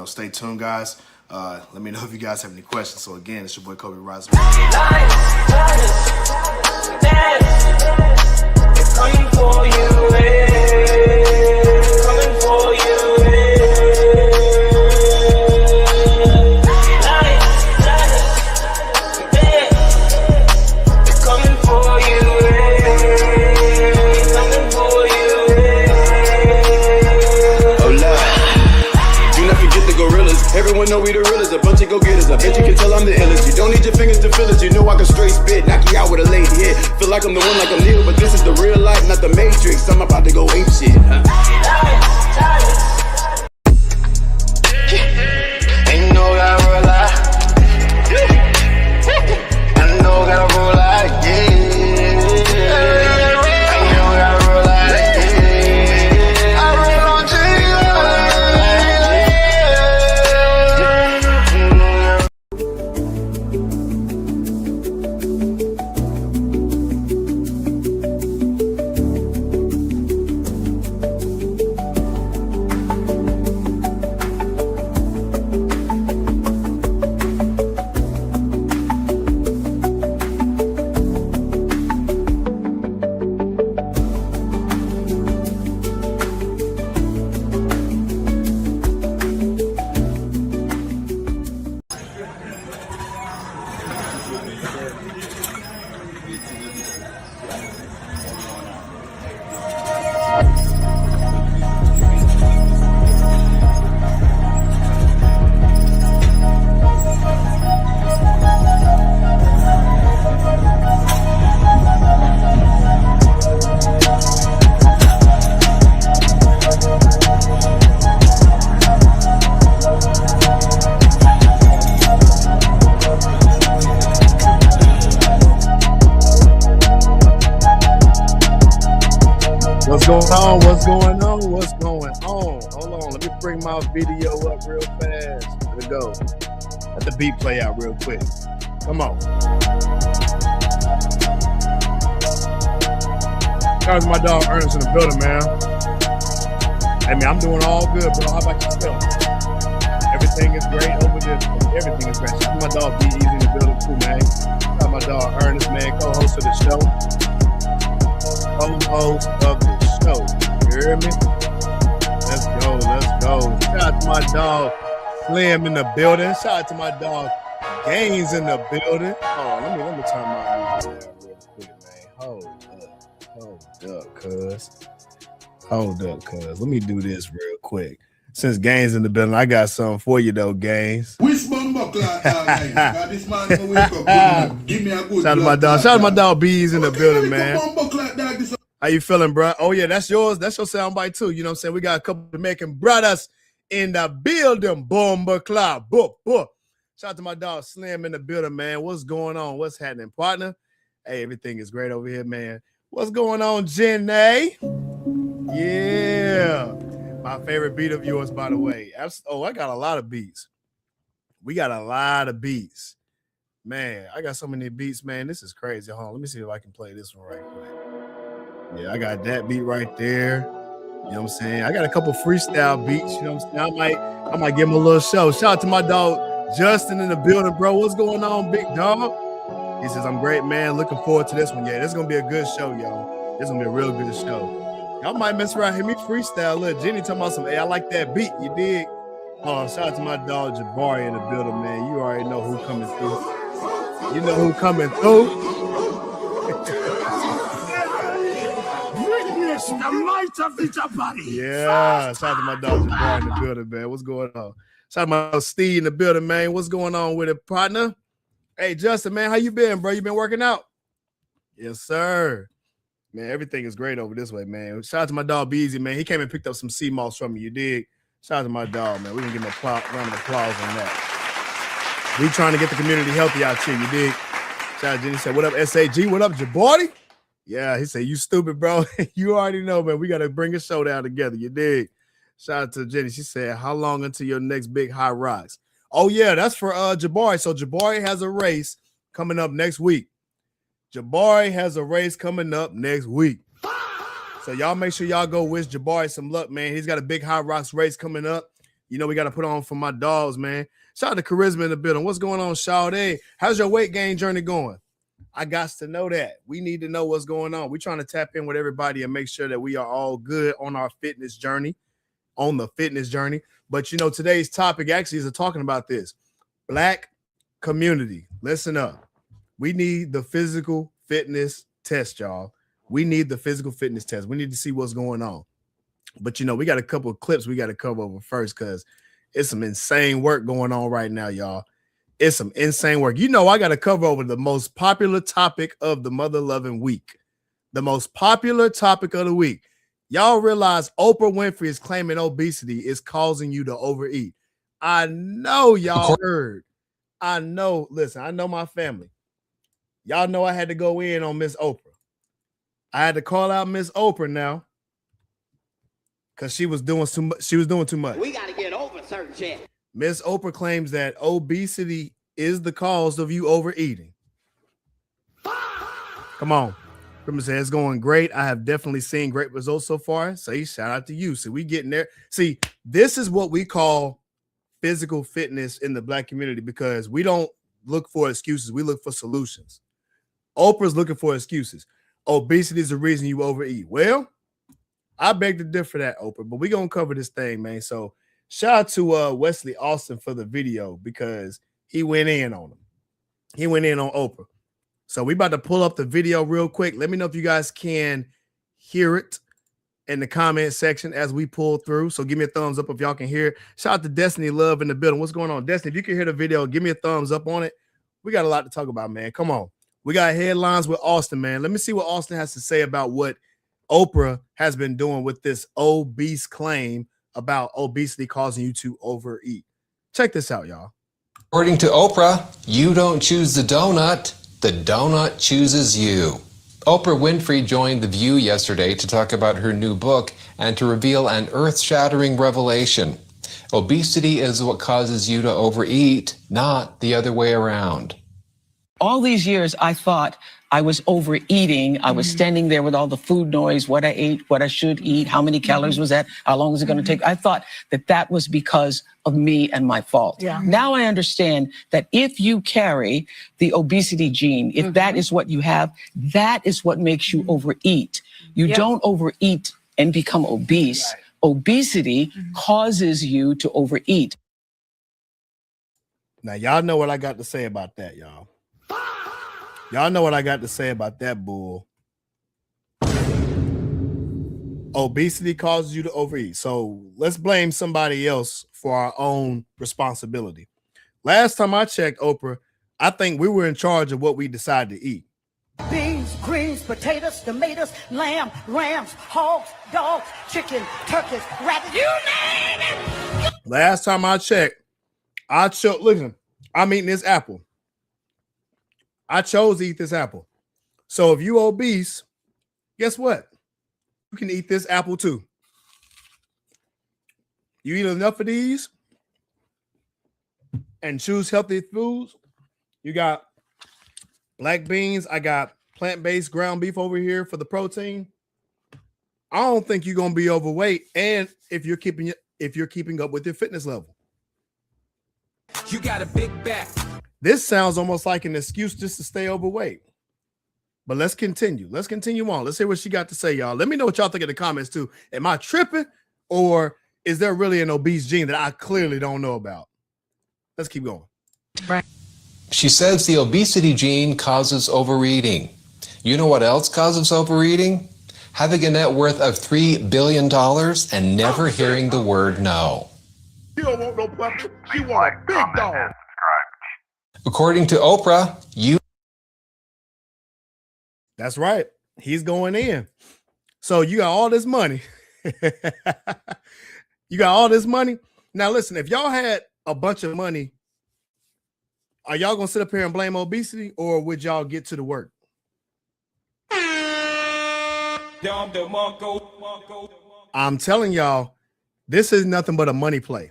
stay tuned, guys. Let me know if you guys have any questions. So again, it's your boy Cobe Rise. It's coming for you, coming for you, It's coming for you, coming for you, Oh Lord, do not forget the gorillas. Everyone know we the realest, a bunch of go-getters. I bet you can tell I'm the illest. You don't need your fingers to feel it. You know I can straight spit, knock you out with a lady hit. Feel like I'm the one, like I'm Neil, but this is the real life, not the Matrix. I'm about to go ape shit, huh? Ain't no gotta roll out. I know gotta roll out, yeah. I know gotta roll out, yeah. I roll on What's going on? What's going on? What's going on? Hold on. Let me bring my video up real fast. Let it go. Let the beat play out real quick. Come on. Shout out to my dog Ernest in the building, man. Hey, man, I'm doing all good, bro. How about yourself? Everything is great over this. Everything is great. Shout out to my dog B-Easy in the building, too, man. Shout out to my dog Ernest, man, co-host of the show. Co-host of the show. You hear me? Let's go. Let's go. Shout out to my dog Slim in the building. Shout out to my dog Gaines in the building. Oh, let me turn my music down real quick, man. Hold up, cuz. Let me do this real quick. Since Gaines in the building, I got something for you though, Gaines. Which bumbo clock, this man can wake up. Give me a good. Shout out to my dog. Shout out to my dog B's in the building, man. Bumbo clock, dog, this. How you feeling, bro? Oh yeah, that's yours. That's your soundbite too. You know what I'm saying? We got a couple of Jamaican brothers in the building. Bomba cloud. Boop, boop. Shout out to my dog Slim in the building, man. What's going on? What's happening, partner? Hey, everything is great over here, man. What's going on, Jenny? Yeah. My favorite beat of yours, by the way. Oh, I got a lot of beats. We got a lot of beats. Man, I got so many beats, man. This is crazy. Hold on. Let me see if I can play this one right quick. Yeah, I got that beat right there. You know what I'm saying? I got a couple freestyle beats. You know what I'm saying? I might give him a little show. Shout out to my dog Justin in the building, bro. What's going on, big dog? He says, I'm great, man. Looking forward to this one. Yeah, this is going to be a good show, y'all. This is going to be a real good show. Y'all might mess around, hear me freestyle. Look, Jenny talking about some, hey, I like that beat. You dig? Oh, shout out to my dog Jabari in the building, man. You already know who coming through. You know who coming through. Witness the might of the Jabari. Yeah, shout out to my dog Jabari in the building, man. What's going on? Shout out to my dog Steve in the building, man. What's going on with it, partner? Hey, Justin, man, how you been, bro? You been working out? Yes, sir. Man, everything is great over this way, man. Shout out to my dog Beezy, man. He came and picked up some sea moss from me. You dig? Shout out to my dog, man. We can give him a round of applause on that. We trying to get the community healthy out here. You dig? Shout out to Jenny. Said, what up, SAG? What up, Jabari? Yeah, he said, you stupid, bro. You already know, man. We got to bring a show down together. You dig? Shout out to Jenny. She said, how long until your next big high rocks? Oh, yeah, that's for Jabari. So Jabari has a race coming up next week. Jabari has a race coming up next week. So y'all make sure y'all go wish Jabari some luck, man. He's got a big High Rocks race coming up. You know, we got to put on for my dogs, man. Shout out to Charisma in the building. What's going on, Sade? How's your weight gain journey going? I got to know that. We need to know what's going on. We're trying to tap in with everybody and make sure that we are all good on our fitness journey, on the fitness journey. But, you know, today's topic actually is talking about this. Black community, listen up. We need the physical fitness test, y'all. We need the physical fitness test. We need to see what's going on. But, you know, we got a couple of clips we got to cover over first because it's some insane work going on right now, y'all. It's some insane work. You know, I got to cover over the most popular topic of the Mother Loving Week. The most popular topic of the week. Y'all realize Oprah Winfrey is claiming obesity is causing you to overeat. I know y'all heard. I know. Listen, I know my family. Y'all know I had to go in on Miss Oprah. I had to call out Miss Oprah now because she was doing too much. She was doing too much. We got to get over certain shit. Miss Oprah claims that obesity is the cause of you overeating. Come on. Remember, say it's going great. I have definitely seen great results so far. Say shout out to you. So we getting there. See, this is what we call physical fitness in the Black community because we don't look for excuses. We look for solutions. Oprah's looking for excuses. Obesity is the reason you overeat. Well, I beg to differ that, Oprah, but we're going to cover this thing, man. So shout out to Wesley Austin for the video because he went in on him. He went in on Oprah. So we about to pull up the video real quick. Let me know if you guys can hear it in the comment section as we pull through. So give me a thumbs up if y'all can hear it. Shout out to Destiny Love in the building. What's going on, Destiny? If you can hear the video, give me a thumbs up on it. We got a lot to talk about, man. Come on. We got headlines with Austin, man. Let me see what Austin has to say about what Oprah has been doing with this obese claim about obesity causing you to overeat. Check this out, y'all. According to Oprah, you don't choose the donut chooses you. Oprah Winfrey joined The View yesterday to talk about her new book and to reveal an earth-shattering revelation. Obesity is what causes you to overeat, not the other way around. All these years, I thought I was overeating. I was standing there with all the food noise, what I ate, what I should eat, how many calories was that, how long was it going to take. I thought that that was because of me and my fault. Yeah. Now I understand that if you carry the obesity gene, if that is what you have, that is what makes you overeat. You don't overeat and become obese. Right. Obesity causes you to overeat. Now, y'all know what I got to say about that, y'all. Y'all know what I got to say about that bull. Obesity causes you to overeat. So let's blame somebody else for our own responsibility. Last time I checked, Oprah, I think we were in charge of what we decided to eat. Beans, greens, potatoes, tomatoes, lamb, rams, hogs, dogs, chicken, turkeys, rabbits, you name it. Last time I checked, I chose, listen, I'm eating this apple. I chose to eat this apple. So if you obese, guess what? You can eat this apple too. You eat enough of these and choose healthy foods. You got black beans. I got plant-based ground beef over here for the protein. I don't think you're gonna be overweight, and if you're keeping up with your fitness level. You got a big back. This sounds almost like an excuse just to stay overweight. But let's continue. Let's continue on. Let's hear what she got to say, y'all. Let me know what y'all think in the comments, too. Am I tripping, or is there really an obese gene that I clearly don't know about? Let's keep going. Right. She says the obesity gene causes overeating. You know what else causes overeating? Having a net worth of $3 billion and never hearing the word no. You don't want no puppy. You want a big dog. According to Oprah, you... That's right. He's going in. So you got all this money. You got all this money. Now, listen, if y'all had a bunch of money, are y'all going to sit up here and blame obesity, or would y'all get to the work? I'm telling y'all, this is nothing but a money play.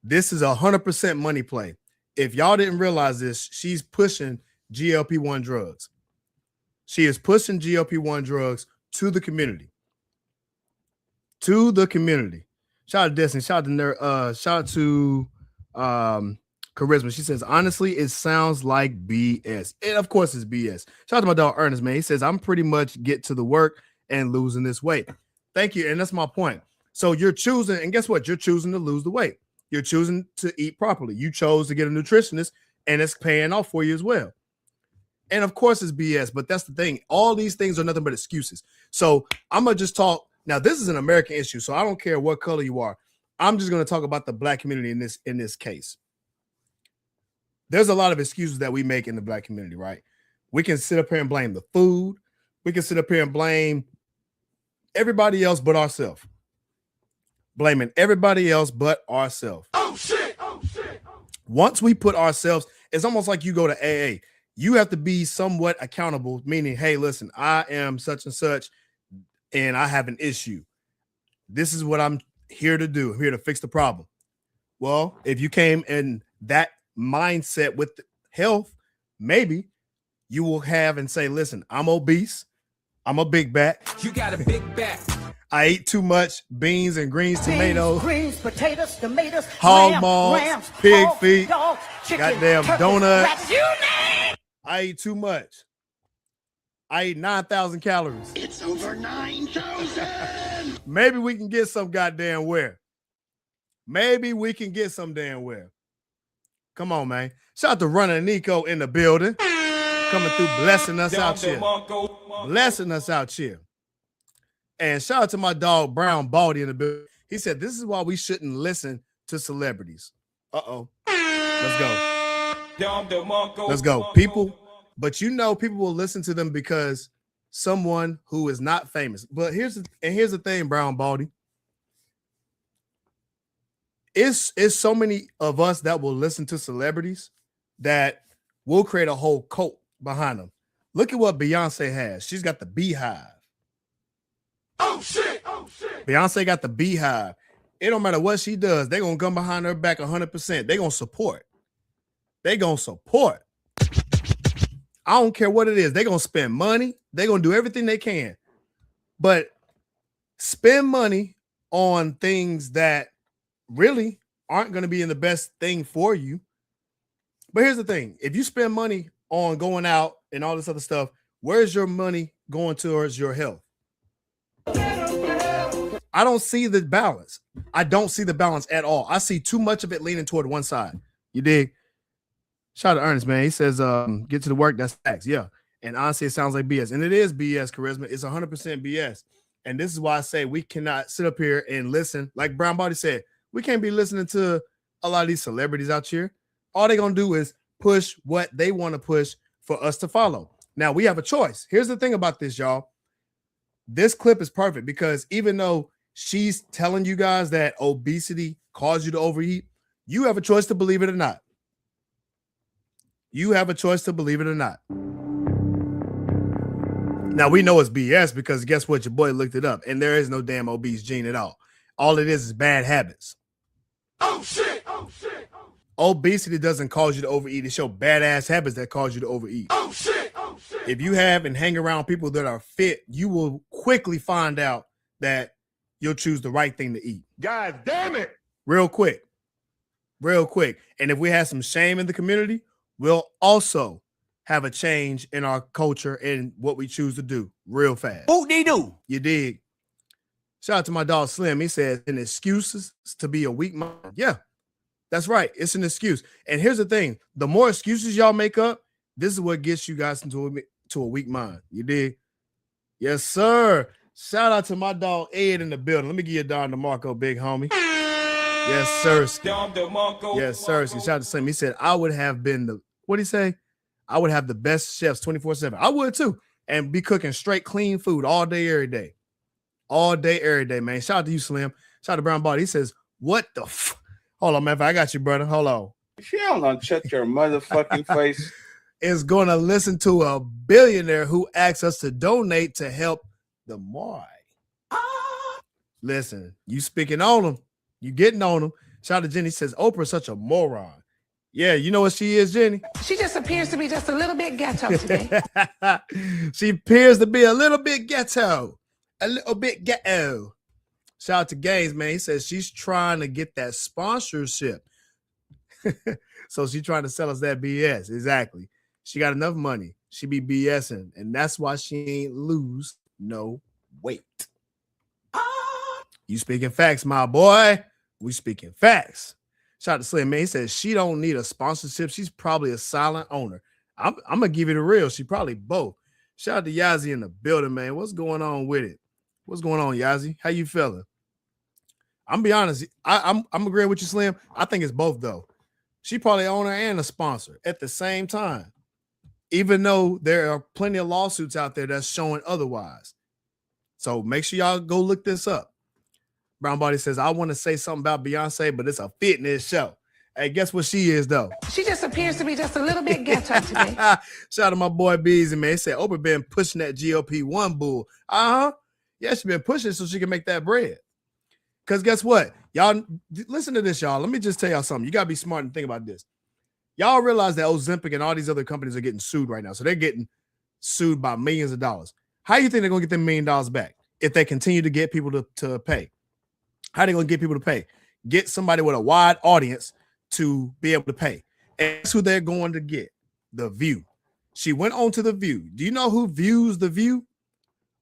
This is 100% money play. If y'all didn't realize this, she's pushing GLP-1 drugs. She is pushing GLP-1 drugs to the community. To the community. Shout out to Destiny. Shout out to Charisma. She says, honestly, it sounds like BS. And of course, it's BS. Shout out to my dog Ernest, man. He says, I'm pretty much get to the work and losing this weight. Thank you. And that's my point. So you're choosing, and guess what? You're choosing to lose the weight. You're choosing to eat properly. You chose to get a nutritionist, and it's paying off for you as well. And of course, it's BS, but that's the thing. All these things are nothing but excuses. So I'm going to just talk. Now, this is an American issue, so I don't care what color you are. I'm just going to talk about the Black community in this case. There's a lot of excuses that we make in the Black community, right? We can sit up here and blame the food. We can sit up here and blame everybody else but ourselves. Blaming everybody else but ourselves. Oh shit! Oh shit! Once we put ourselves, it's almost like you go to AA. You have to be somewhat accountable, meaning, hey, listen, I am such and such, and I have an issue. This is what I'm here to do. I'm here to fix the problem. Well, if you came in that mindset with health, maybe you will have and say, listen, I'm obese. I'm a big back. You got a big back. I eat too much beans and greens, tomatoes, greens, potatoes, tomatoes, hog balls, rams, pig hogs, feet, dogs, chicken, goddamn turkeys, donuts. rabbits, you name it. I eat too much. I eat 9,000 calories. It's over 9,000. Maybe we can get some goddamn where. Maybe we can get some damn where. Come on, man. Shout out to Runner Nico in the building. Coming through, blessing us out here. Blessing us out here. And shout out to my dog Brown Baldy in the building. He said, this is why we shouldn't listen to celebrities. Uh-oh. Let's go. Let's go. People, but you know people will listen to them because someone who is not famous. But here's the thing, Brown Baldy. It's so many of us that will listen to celebrities that will create a whole cult behind them. Look at what Beyonce has. She's got the Beehive. Oh shit! Oh shit! Beyonce got the Beehive. It don't matter what she does. They're going to come behind her back 100%. They're going to support. They're going to support. I don't care what it is. They're going to spend money. They're going to do everything they can. But spend money on things that really aren't going to be in the best thing for you. But here's the thing. If you spend money on going out and all this other stuff, where's your money going towards your health? I don't see the balance. I don't see the balance at all. I see too much of it leaning toward one side. You dig? Shout out to Ernest, man. He says, get to the work. That's facts. Yeah. And honestly, it sounds like BS. And it is BS, Charisma. It's 100% BS. And this is why I say we cannot sit up here and listen. Like Brown Body said, we can't be listening to a lot of these celebrities out here. All they're going to do is push what they want to push for us to follow. Now, we have a choice. Here's the thing about this, y'all. This clip is perfect because even though she's telling you guys that obesity caused you to overeat, you have a choice to believe it or not. You have a choice to believe it or not. Now, we know it's BS because guess what? Your boy looked it up, and there is no damn obese gene at all. All it is bad habits. Oh shit! Oh shit! Obesity doesn't cause you to overeat. It's your badass habits that cause you to overeat. Oh shit! Oh shit! If you have and hang around people that are fit, you will quickly find out that you'll choose the right thing to eat. God damn it! Real quick. Real quick. And if we have some shame in the community, we'll also have a change in our culture and what we choose to do real fast. Whoop-de-doo. You dig? Shout out to my dog Slim. He says, an excuse is to be a weak mind. Yeah, that's right. It's an excuse. And here's the thing. The more excuses y'all make up, this is what gets you guys into a weak mind. You dig? Yes, sir. Shout out to my dog Ed in the building. Let me give you a Don DeMarco, big homie. Yes, sir. Yes, sir. Shout out to Slim. He said, I would have been the, what'd he say? I would have the best chefs 24/7. I would too. And be cooking straight clean food all day, every day. All day, every day, man. Shout out to you, Slim. Shout out to Brown Body. He says, what the Hold on, man. I got you, brother. Hold on. If you don't shut your motherfucking face. Is going to listen to a billionaire who asks us to donate to help the Moai. Listen, you speaking on them. You getting on them. Shout out to Jenny. Says, Oprah's such a moron. Yeah, you know what she is, Jenny? She just appears to be just a little bit ghetto today. She appears to be a little bit ghetto. A little bit ghetto. Shout out to Gaines, man. He says she's trying to get that sponsorship. So she's trying to sell us that BS. Exactly. She got enough money. She be BSing, and that's why she ain't lose no weight. You speaking facts, my boy. We speaking facts. Shout out to Slim, man. He says she don't need a sponsorship. She's probably a silent owner. I'm gonna give it a real. She probably both. Shout out to Yazzie in the building, man. What's going on with it? What's going on, Yazzie? How you feeling? I'm be honest. I'm agreeing with you, Slim. I think it's both though. She probably owner and a sponsor at the same time, even though there are plenty of lawsuits out there that's showing otherwise. So make sure y'all go look this up. Brown Body says, I want to say something about Beyonce, but it's a fitness show. Hey, guess what she is, though? She just appears to be just a little bit ghetto to me. Shout out to my boy Beezy, man. He said, Oprah been pushing that GOP1 bull. Uh-huh. Yeah, she been pushing so she can make that bread. Because guess what? Y'all, listen to this, y'all. Let me just tell y'all something. You got to be smart and think about this. Y'all realize that Ozempic and all these other companies are getting sued right now. So they're getting sued by millions of dollars. How do you think they're going to get them $1 million back if they continue to get people to pay? How are they going to get people to pay? Get somebody with a wide audience to be able to pay. And that's who they're going to get. The View. She went on to The View. Do you know who views The View?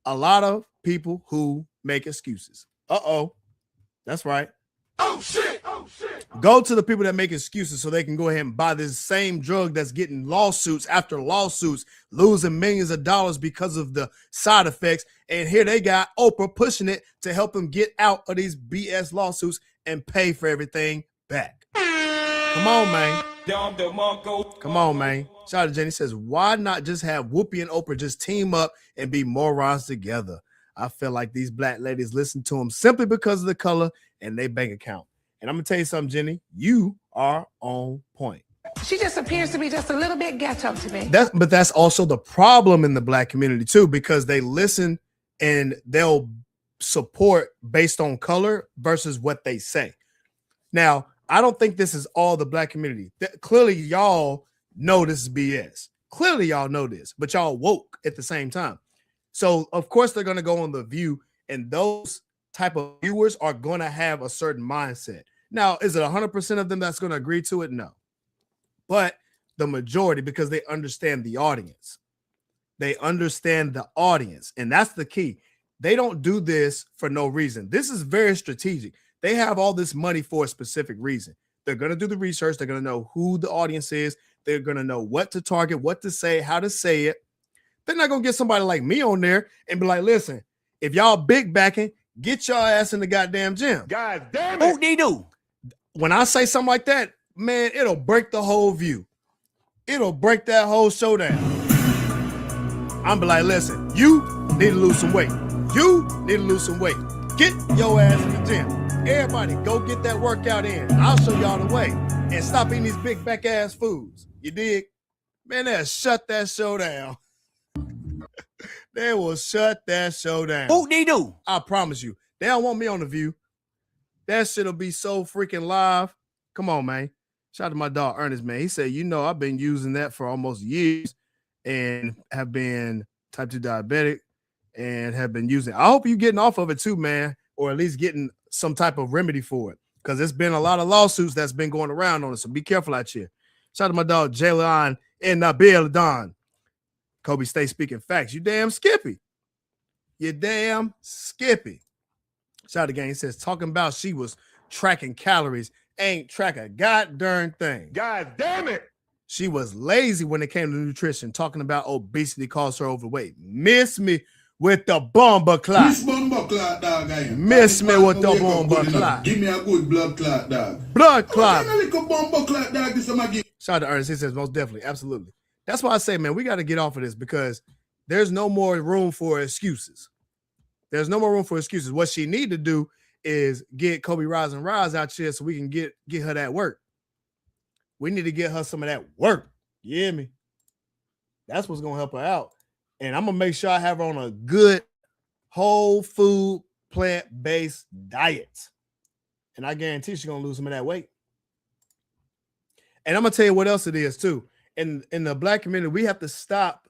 A lot of people who make excuses. Uh-oh. That's right. Oh, shit. Oh, shit. Go to the people that make excuses so they can go ahead and buy this same drug that's getting lawsuits after lawsuits, losing millions of dollars because of the side effects. And here they got Oprah pushing it to help them get out of these BS lawsuits and pay for everything back. Come on, man. Come on, man. Shout out to Jenny. Says, why not just have Whoopi and Oprah just team up and be morons together? I feel like these black ladies listen to them simply because of the color and their bank account. And I'm going to tell you something, Jenny. You are on point. She just appears to be just a little bit ghetto to me. But that's also the problem in the black community, too, because they listen and they'll support based on color versus what they say. Now, I don't think this is all the black community. Clearly, y'all know this is BS. Clearly, y'all know this, but y'all woke at the same time. So, of course, they're going to go on The View, and those type of viewers are going to have a certain mindset. Now, is it 100% of them that's going to agree to it? No. But the majority, because they understand the audience. They understand the audience, and that's the key. They don't do this for no reason. This is very strategic. They have all this money for a specific reason. They're going to do the research. They're going to know who the audience is. They're going to know what to target, what to say, how to say it. They're not going to get somebody like me on there and be like, listen, if y'all big backing, get your ass in the goddamn gym. God damn it. Who they do? When I say something like that, man, it'll break the whole view. It'll break that whole show down. I'm be like, listen, you need to lose some weight. You need to lose some weight. Get your ass in the gym. Everybody, go get that workout in. I'll show y'all the way. And stop eating these big back ass foods. You dig? Man, they'll shut that show down. They will shut that show down. Who they do? I promise you. They don't want me on The View. That shit'll be so freaking live. Come on, man. Shout out to my dog Ernest, man. He said, you know, I've been using that for almost years and have been type 2 diabetic and have been using it. I hope you're getting off of it too, man, or at least getting some type of remedy for it, because there's been a lot of lawsuits that's been going around on it, so be careful out here. Shout out to my dog Jaylon and Nabil Don. Kobe, stay speaking facts. You damn Skippy. You damn Skippy. Shout out to Gang. He says, talking about she was tracking calories, ain't track a goddamn thing. God damn it. She was lazy when it came to nutrition, talking about obesity caused her overweight. Miss me with the bomber clot. Miss bomber clot, dog. Miss me with the bomber clot. Give me a good blood clot, dog. Blood clot. Oh, little bomber clot, dog. This one give. Shout out to Ernest. He says, most definitely. Absolutely. That's why I say, man, we got to get off of this because there's no more room for excuses. There's no more room for excuses. What she need to do is get Kobe Rise and Rise out here so we can get her that work. We need to get her some of that work. You hear me? That's what's going to help her out. And I'm going to make sure I have her on a good whole food, plant-based diet. And I guarantee she's going to lose some of that weight. And I'm going to tell you what else it is too. In the black community, we have to stop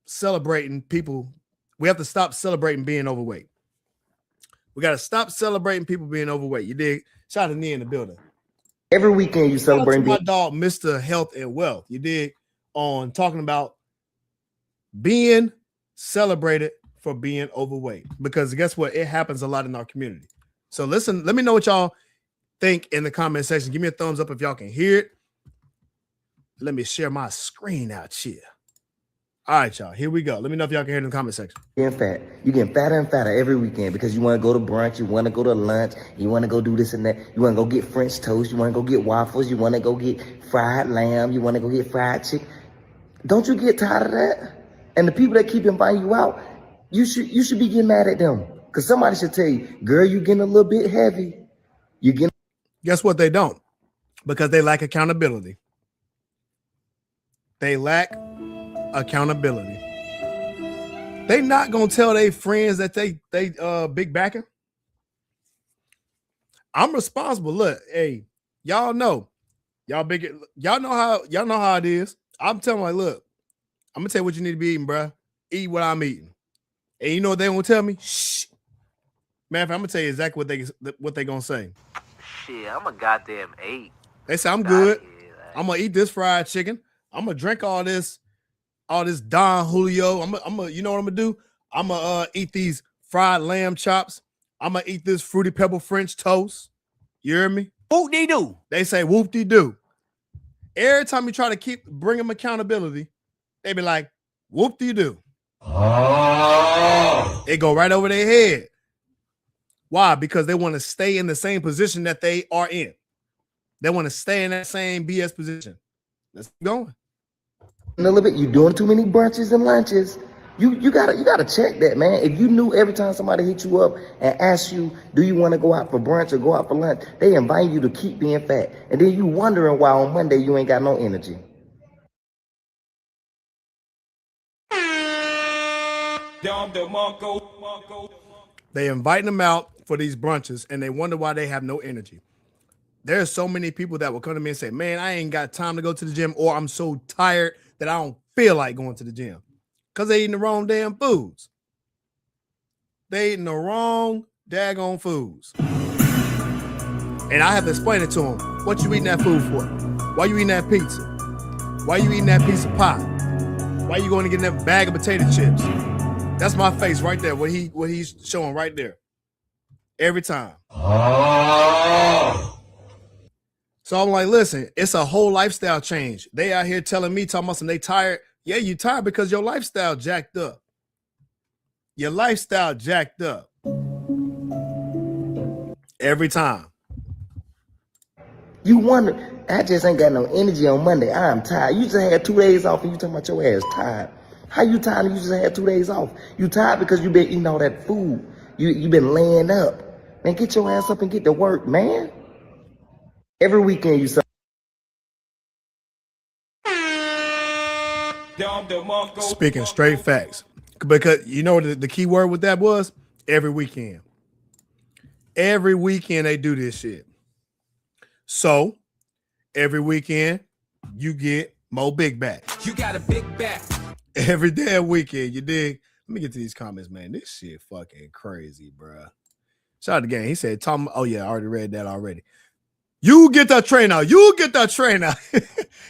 celebrating people. We have to stop celebrating being overweight. We got to stop celebrating people being overweight. You dig? Shout out to Nia in the building. Every weekend you celebrate my dog, Mr. Health and Wealth. You dig? On talking about being celebrated for being overweight. Because guess what? It happens a lot in our community. So listen, let me know what y'all think in the comment section. Give me a thumbs up if y'all can hear it. Let me share my screen out here. All right, y'all. Here we go. Let me know if y'all can hear it in the comment section. Getting fat. You're getting fatter and fatter every weekend because you want to go to brunch, you want to go to lunch, you want to go do this and that. You want to go get French toast, you want to go get waffles, you want to go get fried lamb, you want to go get fried chicken. Don't you get tired of that? And the people that keep inviting you out, you should be getting mad at them. Because somebody should tell you, girl, you getting a little bit heavy. You getting. Guess what? They don't. Because they lack accountability. They lack accountability. They not gonna tell their friends that they big backer. I'm responsible. Look, hey, y'all know how it is. I'm telling like, look, I'm gonna tell you what you need to be eating, bro. Eat what I'm eating. And you know what they gonna tell me? Shh. Man, I'm gonna tell you exactly what they gonna say. Shit, I'm a goddamn 8. They say I'm good. I'm gonna eat this fried chicken. I'm gonna drink all this Don Julio. I'm gonna, you know what I'm gonna do? I'm gonna eat these fried lamb chops. I'm gonna eat this fruity pebble French toast. You hear me? Whoop-de-doo. They say whoop-de-doo. Every time you try to bring them accountability, they be like, whoop-de-doo. Oh. It go right over their head. Why? Because they want to stay in the same position that they are in. They want to stay in that same BS position. Let's keep going. A little bit. You're doing too many brunches and lunches. You gotta check that, man. If you knew every time somebody hit you up and ask you, do you want to go out for brunch or go out for lunch, they invite you to keep being fat, and then you wondering why on Monday you ain't got no energy. They invite them out for these brunches and they wonder why they have no energy. There's so many people that will come to me and say, man, I ain't got time to go to the gym, or I'm so tired that I don't feel like going to the gym. Because they eating the wrong damn foods. They eating the wrong daggone foods. And I have to explain it to them. What you eating that food for? Why you eating that pizza? Why you eating that piece of pie? Why you going to get that bag of potato chips? That's my face right there, what he's showing right there. Every time. So I'm like, listen, it's a whole lifestyle change. They out here telling me, talking about some they tired. Yeah, you tired because your lifestyle jacked up. Your lifestyle jacked up. Every time. You wonder, I just ain't got no energy on Monday. I'm tired. You just had 2 days off and you talking about your ass tired. How you tired and you just had 2 days off? You tired because you been eating all that food. You been laying up. Man, get your ass up and get to work, man. Every weekend you Speaking straight facts. Because you know the key word with that was? Every weekend. Every weekend they do this shit. So every weekend you get more big back. You got a big back. Every damn weekend, you dig? Let me get to these comments, man. This shit fucking crazy, bro. Shout out to Gang. He said, Tom, oh yeah, I already read that already. You get that trainer. You get that trainer.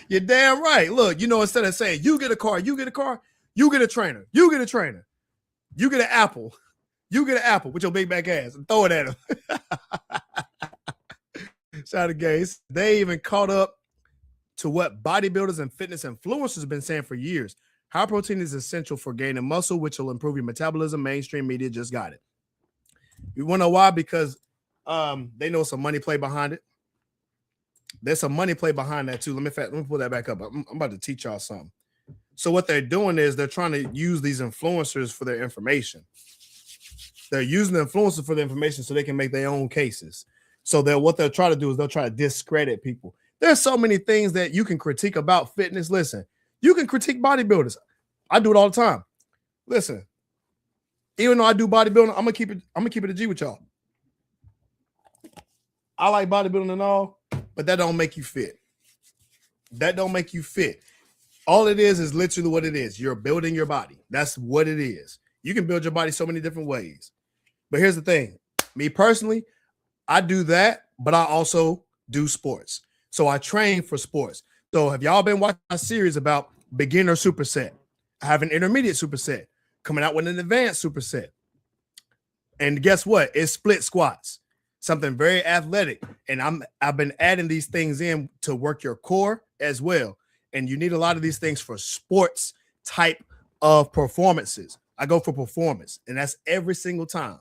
You're damn right. Look, you know, instead of saying you get a car, you get a car, you get a trainer. You get a trainer. You get an apple. You get an apple with your big back ass and throw it at him. Shout out to Gang. They even caught up to what bodybuilders and fitness influencers have been saying for years. High protein is essential for gaining muscle, which will improve your metabolism. Mainstream media just got it. You want to know why? Because they know some money play behind it. There's some money play behind that too. Let me pull that back up. I'm about to teach y'all something. So what they're doing is they're trying to use these influencers for their information. They're using the influencers for the information so they can make their own cases. So what they'll try to do is they'll try to discredit people. There's so many things that you can critique about fitness. Listen, you can critique bodybuilders. I do it all the time. Listen, even though I do bodybuilding, I'm gonna keep it a G with y'all. I like bodybuilding and all, but that don't make you fit. That don't make you fit. All it is literally what it is. You're building your body. That's what it is. You can build your body so many different ways. But here's the thing. Me personally, I do that, but I also do sports. So I train for sports. So have y'all been watching a series about beginner superset? I have an intermediate superset coming out with an advanced superset. And guess what? It's split squats, something very athletic. And I've been adding these things in to work your core as well. And you need a lot of these things for sports type of performances. I go for performance, and that's every single time.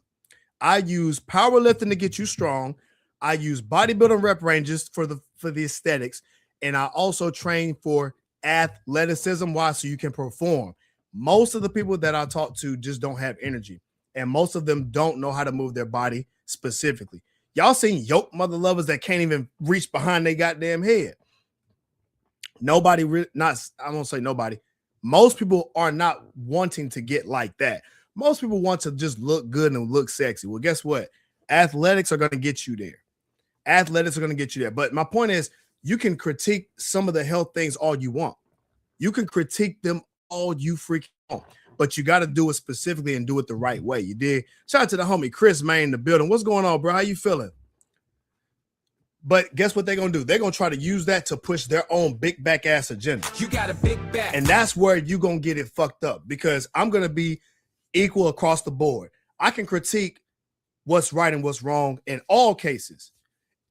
I use powerlifting to get you strong. I use bodybuilding rep ranges for the aesthetics, and I also train for athleticism. Why? So you can perform. Most of the people that I talk to just don't have energy, and most of them don't know how to move their body specifically. Y'all seen yoke mother lovers that can't even reach behind their goddamn head. Nobody, I won't say nobody. Most people are not wanting to get like that. Most people want to just look good and look sexy. Well, guess what? Athletics are going to get you there. Athletics are going to get you there. But my point is, you can critique some of the health things all you want. You can critique them all you freaking want. But you got to do it specifically and do it the right way. You did. Shout out to the homie Chris Main in the building. What's going on, bro? How you feeling? But guess what they're going to do? They're going to try to use that to push their own big back ass agenda. You got a big back. And that's where you're going to get it fucked up, because I'm going to be equal across the board. I can critique what's right and what's wrong in all cases.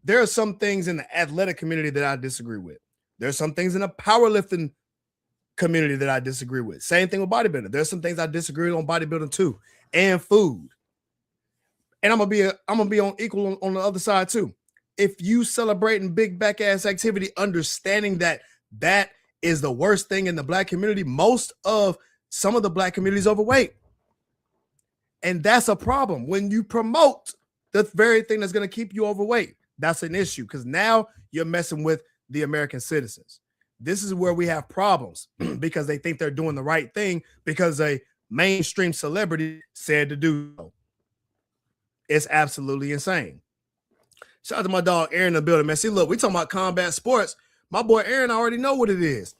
There are some things in the athletic community that I disagree with. There's some things in the powerlifting community that I disagree with. Same thing with bodybuilding. There's some things I disagree with on bodybuilding too, and food. And I'm gonna be on equal on the other side too. If you celebrating big back ass activity, understanding that that is the worst thing in the black community, most of some of the black community is overweight. And that's a problem. When you promote the very thing that's going to keep you overweight, that's an issue, because now you're messing with the American citizens. This is where we have problems because they think they're doing the right thing because a mainstream celebrity said to do so. It's absolutely insane. Shout out to my dog Aaron in the building, man. See, look, we talking about combat sports. My boy Aaron already know what it is.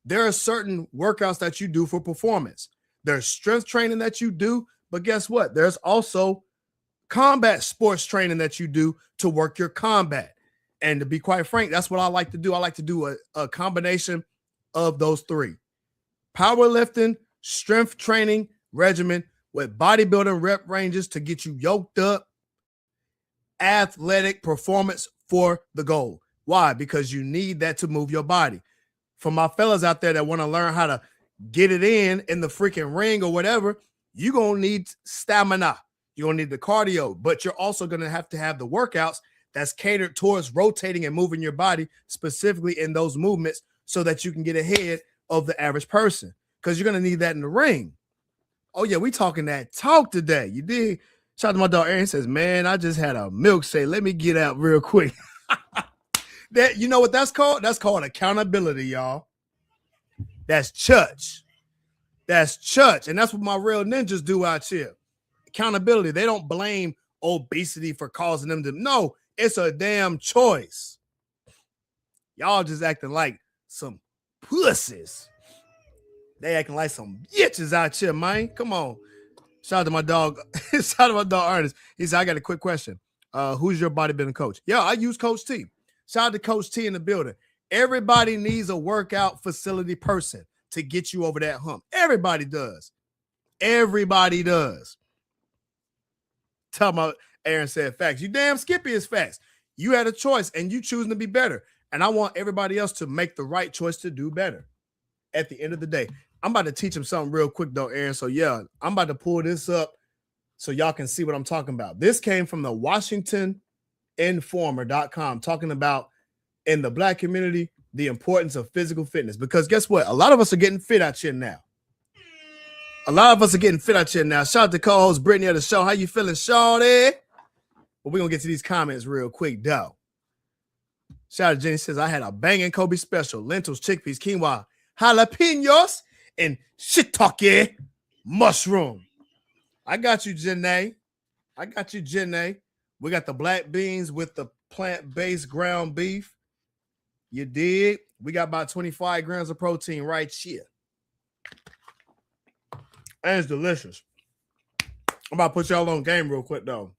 There are certain workouts that you do for performance. There's strength training that you do, but guess what? There's also combat sports training that you do to work your combat. And to be quite frank, that's what I like to do. I like to do a combination of those three. Powerlifting, strength training regimen with bodybuilding rep ranges to get you yoked up, athletic performance for the goal. Why? Because you need that to move your body. For my fellas out there that want to learn how to get it in the freaking ring or whatever, you're going to need stamina. You're going to need the cardio, but you're also going to have the workouts that's catered towards rotating and moving your body specifically in those movements so that you can get ahead of the average person, because you're going to need that in the ring. Oh, yeah, we talking that talk today. You did. Shout out to my dog Aaron. Says, man, I just had a milkshake. Let me get out real quick. That, you know what that's called? That's called accountability, y'all. That's church. That's church. And that's what my real ninjas do out here. Accountability. They don't blame obesity for causing them to. No, it's a damn choice. Y'all just acting like some pussies. They acting like some bitches out here, man. Come on. Shout out to my dog. Shout out to my dog Ernest. He said, I got a quick question. Who's your bodybuilding coach? Yeah, I use Coach T. Shout out to Coach T in the building. Everybody needs a workout facility person to get you over that hump. Everybody does. Everybody does. Tell my Aaron said facts. You damn Skippy is facts. You had a choice and you choosing to be better. And I want everybody else to make the right choice to do better at the end of the day. I'm about to teach him something real quick though, Aaron. So yeah, I'm about to pull this up so y'all can see what I'm talking about. This came from the WashingtonInformer.com, talking about in the black community, the importance of physical fitness. Because guess what? A lot of us are getting fit out here now. Shout out to co-host Brittany of the show. How you feeling, Shawty? But we're going to get to these comments real quick, though. Shout out to Jenny. Says, I had a banging Kobe special. Lentils, chickpeas, quinoa, jalapenos, and shiitake mushroom. I got you, Janae. We got the black beans with the plant-based ground beef. You did. We got about 25 grams of protein right here. And it's delicious. I'm about to put y'all on game real quick, though.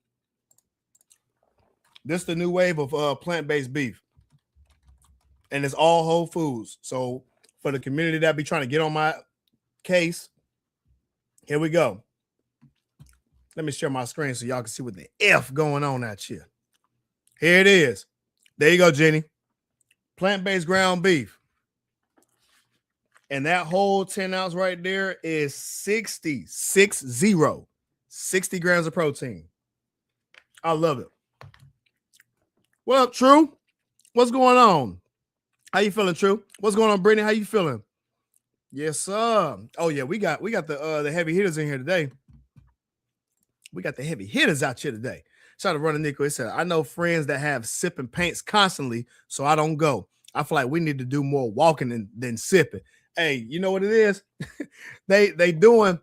This is the new wave of plant-based beef. And it's all whole foods. So for the community that be trying to get on my case, here we go. Let me share my screen so y'all can see what the F going on out here. Here it is. There you go, Jenny. Plant-based ground beef. And that whole 10 ounce right there is 60 grams of protein. I love it. What up, True? What's going on? How you feeling, True? What's going on, Brittany? How you feeling? Yes, sir. Oh yeah, we got the heavy hitters in here today. We got the heavy hitters out here today. Shout out to Running Nico. He said, I know friends that have sipping paints constantly, so I don't go. I feel like we need to do more walking than sipping. Hey, you know what it is? they doing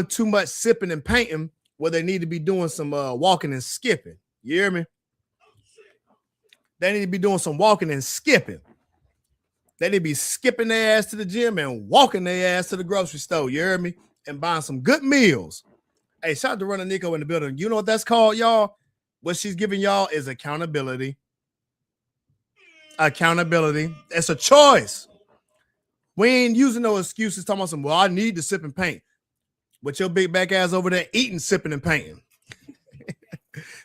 too much sipping and painting where they need to be doing some walking and skipping. You hear me? They need to be doing some walking and skipping. They need to be skipping their ass to the gym and walking their ass to the grocery store. You hear me? And buying some good meals. Hey, shout out to Running Nico in the building. You know what that's called, y'all? What she's giving y'all is accountability. Accountability. It's a choice. We ain't using no excuses talking about some, well, I need to sip and paint. But your big back ass over there eating, sipping, and painting.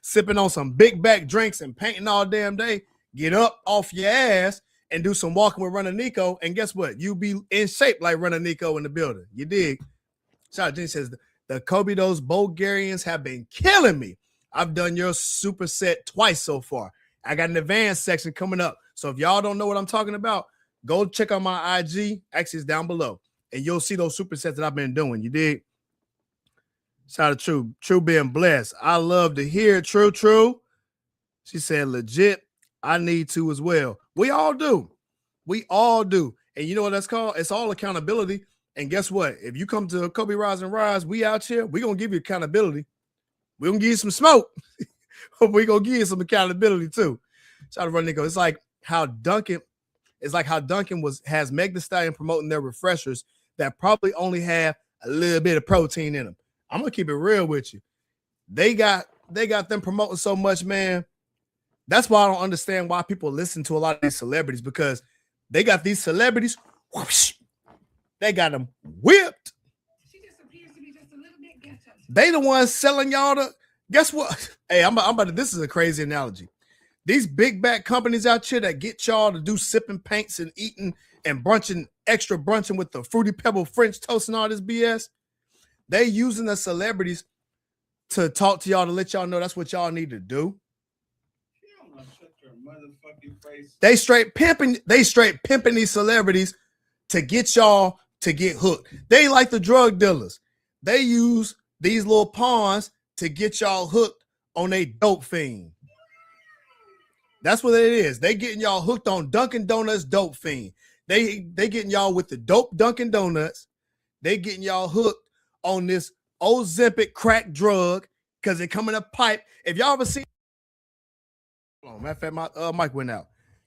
Sipping on some big back drinks and painting all damn day. Get up off your ass and do some walking with Running Nico. And guess what? You be in shape like Running Nico in the building. You dig? Shout out, Jenny says, the Cobe, those Bulgarians have been killing me. I've done your superset twice so far. I got an advanced section coming up. So if y'all don't know what I'm talking about, go check out my IG. Actually, it's down below. And you'll see those supersets that I've been doing. You dig? Shout out to True. True being blessed. I love to hear it. True. She said, legit, I need to as well. We all do. We all do. And you know what that's called? It's all accountability. And guess what? If you come to Cobe Rise and Rise, we out here, we're going to give you accountability. We're going to give you some smoke. We're going to give you some accountability too. Shout out to Run Nico. It's like how Duncan has Meg Thee Stallion promoting their refreshers that probably only have a little bit of protein in them. I'm going to keep it real with you. They got them promoting so much, man. That's why I don't understand why people listen to a lot of these celebrities, because they got these celebrities, whoosh, they got them whipped. She just appears to be just a little bit ghetto. They the ones selling y'all the, guess what? Hey, I'm about to, this is a crazy analogy. These big back companies out here that get y'all to do sipping paints and eating and extra brunching with the Fruity Pebble French toast and all this BS. They using the celebrities to talk to y'all to let y'all know that's what y'all need to do. They straight pimping these celebrities to get y'all to get hooked. They like the drug dealers. They use these little pawns to get y'all hooked on a dope fiend. That's what it is. They getting y'all hooked on Dunkin' Donuts dope fiend. They getting y'all with the dope Dunkin' Donuts. They getting y'all hooked on this Ozempic crack drug because it come in a pipe. If y'all ever see, hold on, matter of fact, my mic went out.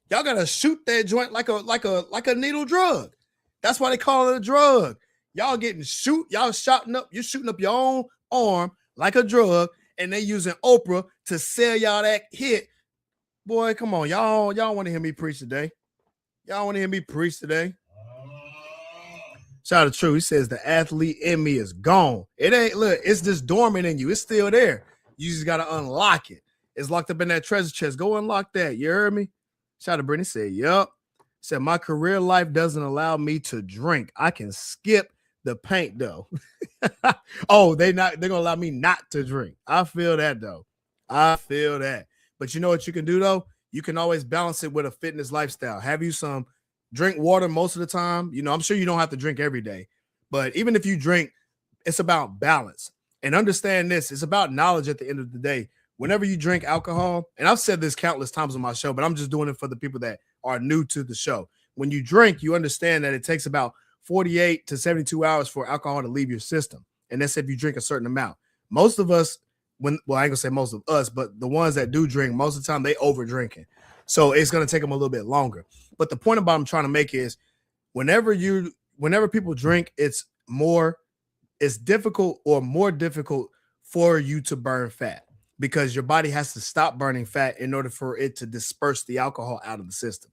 Y'all gotta shoot that joint like a needle drug. That's why they call it a drug. Y'all shooting up your own arm like a drug, and they using Oprah to sell y'all that hit. Boy, come on, y'all want to hear me preach today? Y'all want to hear me preach today? Shout out to True. He says the athlete in me is gone. It ain't, look, it's just dormant in you. It's still there. You just gotta unlock it. It's locked up in that treasure chest. Go unlock that. You heard me? Shout out to Brittany. Said, yup. Said my career life doesn't allow me to drink. I can skip the paint though. Oh, they're gonna allow me not to drink. I feel that though. I feel that. But you know what you can do though? You can always balance it with a fitness lifestyle. Have you some drink water most of the time. You know, I'm sure you don't have to drink every day, but even if you drink, it's about balance. And understand this, it's about knowledge at the end of the day. Whenever you drink alcohol, and I've said this countless times on my show, but I'm just doing it for the people that are new to the show. When you drink, you understand that it takes about 48 to 72 hours for alcohol to leave your system. And that's if you drink a certain amount. Most of us, I ain't gonna say most of us, but the ones that do drink, most of the time they over drinking. So it's going to take them a little bit longer. But the point about I'm trying to make is whenever people drink, it's difficult or more difficult for you to burn fat. because your body has to stop burning fat in order for it to disperse the alcohol out of the system.